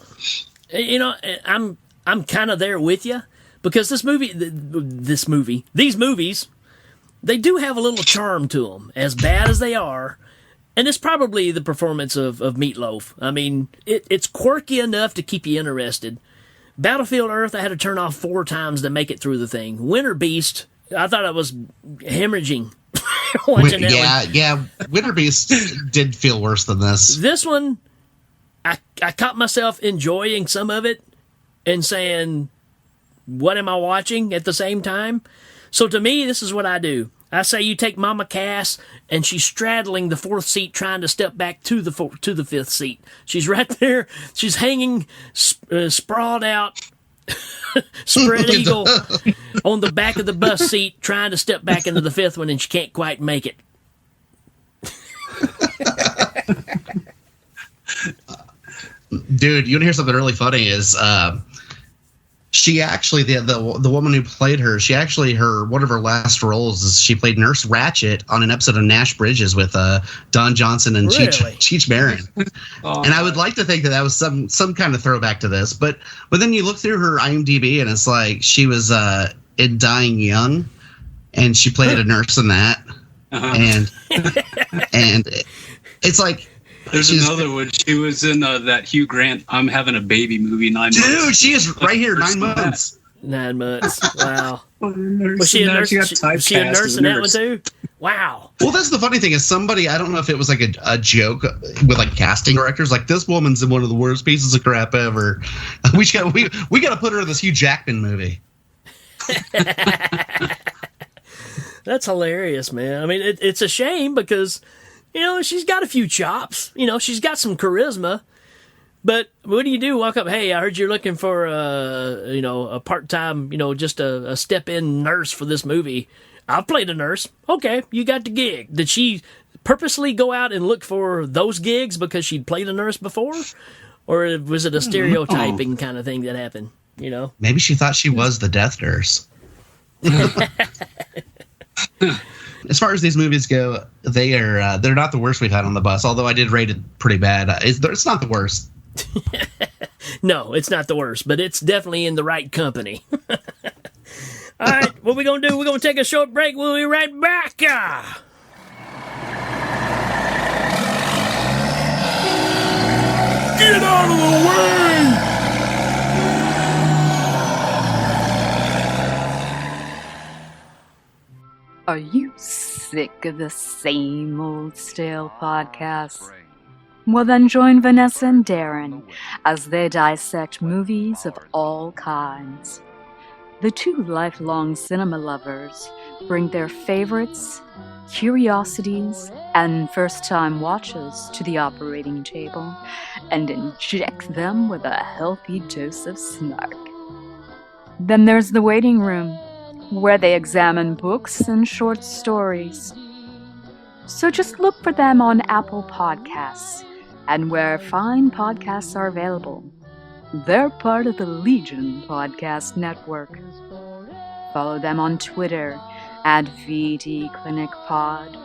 I'm kind of there with you because these movies, they do have a little charm to them, as bad as they are. And it's probably the performance of Meatloaf. I mean, it's quirky enough to keep you interested. Battlefield Earth, I had to turn off 4 times to make it through the thing. Winter Beast, I thought I was hemorrhaging watching that one. Yeah. Winter Beast did feel worse than this. This one, I caught myself enjoying some of it and saying, what am I watching at the same time? So to me, this is what I do. I say you take Mama Cass, and she's straddling the fourth seat, trying to step back to the fifth seat. She's right there. She's hanging, sprawled out, spread eagle on the back of the bus seat, trying to step back into the fifth one, and she can't quite make it. Dude, you want to hear something really funny? Is she actually the woman who played her? She actually one of her last roles is she played Nurse Ratchet on an episode of Nash Bridges with Don Johnson and really? Cheech Marin. And I would like to think that was some kind of throwback to this, but then you look through her IMDb and it's like she was in Dying Young, and she played a nurse in that, and it's like. There's another one. She was in that Hugh Grant I'm Having a Baby movie, 9 months. Dude, she is right here, 9 months. 9 months. Wow. Was Was she a nurse? She got Was she a typecast nurse as a in that one nurse. too? Wow. Well, that's the funny thing is somebody, I don't know if it was like a joke with like casting directors, like this woman's in one of the worst pieces of crap ever. We got to put her in this Hugh Jackman movie. That's hilarious, man. I mean, it's a shame because, she's got a few chops. She's got some charisma. But what do you do? Walk up, hey, I heard you're looking for a part-time, just a step-in nurse for this movie. I've played a nurse. Okay, you got the gig. Did she purposely go out and look for those gigs because she'd played a nurse before? Or was it a stereotyping kind of thing that happened, Maybe she thought she was the death nurse. As far as these movies go, they're not the worst we've had on the bus, although I did rate it pretty bad. It's not the worst. No, it's not the worst, but it's definitely in the right company. All right, what we going to do? We're going to take a short break. We'll be right back. Get out of the way! Are you sick of the same old stale podcasts? Well, then join Vanessa and Darren as they dissect movies of all kinds. The two lifelong cinema lovers bring their favorites, curiosities, and first-time watches to the operating table and inject them with a healthy dose of snark. Then there's the waiting room, where they examine books and short stories. So just look for them on Apple Podcasts and where fine podcasts are available. They're part of the Legion Podcast Network. Follow them on Twitter at VDClinicPod.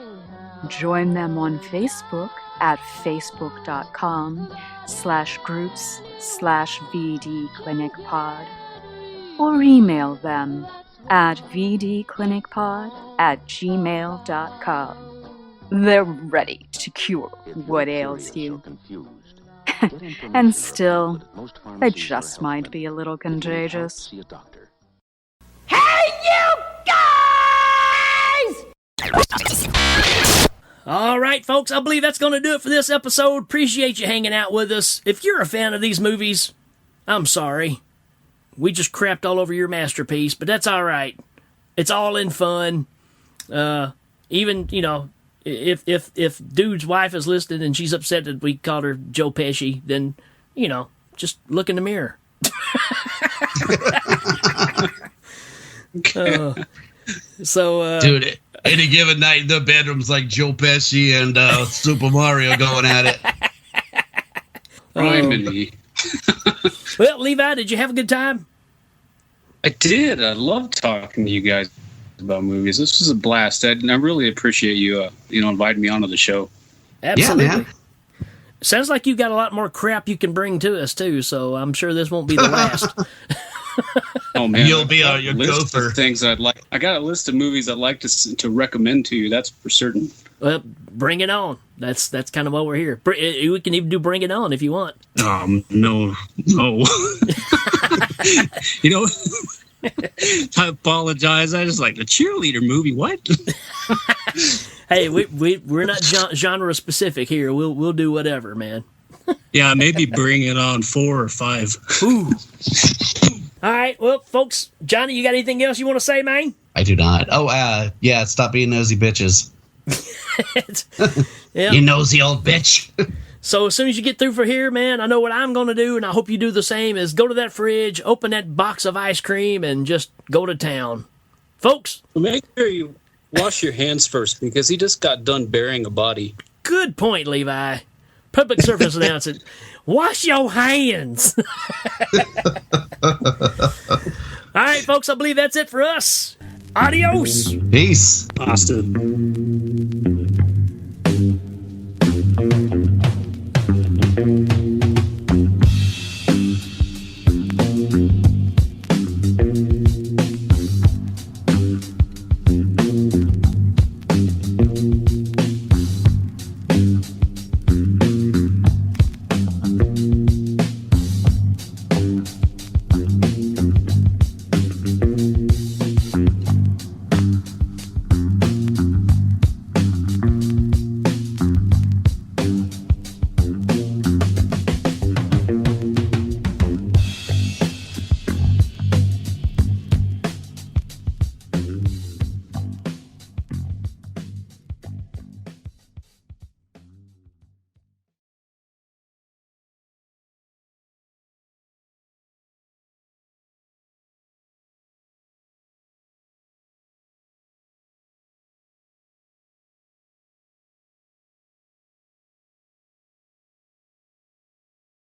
Join them on Facebook at facebook.com/groups/VDClinicPod. Or email them at vdclinicpod@gmail.com. They're ready to cure what ails you. And still, they just might be a little contagious. Hey, you guys! All right, folks, I believe that's going to do it for this episode. Appreciate you hanging out with us. If you're a fan of these movies, I'm sorry. We just crapped all over your masterpiece, but that's all right. It's all in fun. Even, if dude's wife is listening and she's upset that we called her Joe Pesci, then, just look in the mirror. Dude, any given night in the bedroom's like Joe Pesci and Super Mario going at it. Well, Levi, did you have a good time? I did. I love talking to you guys about movies. This was a blast. I really appreciate you, inviting me onto the show. Absolutely. Yeah, man. Sounds like you got a lot more crap you can bring to us too. So I'm sure this won't be the last. Oh man, you'll be your list gopher. of things I'd like. I got a list of movies I'd like to recommend to you. That's for certain. Well, bring it on. That's kind of why we're here. We can even do Bring It On if you want. No. I apologize. I just like the cheerleader movie. What? Hey, we're not genre specific here. We'll do whatever, man. Yeah, maybe Bring It On 4 or 5. Ooh. All right, well, folks, Johnny, you got anything else you want to say, man? I do not. Oh, yeah, stop being nosy bitches. Yeah. You nosy old bitch. So as soon as you get through for here, man, I know what I'm going to do, and I hope you do the same, is go to that fridge, open that box of ice cream, and just go to town. Folks. Make sure you wash your hands first, because he just got done burying a body. Good point, Levi. Public service announcement. Wash your hands. All right, folks, I believe that's it for us. Adios. Peace. Austin.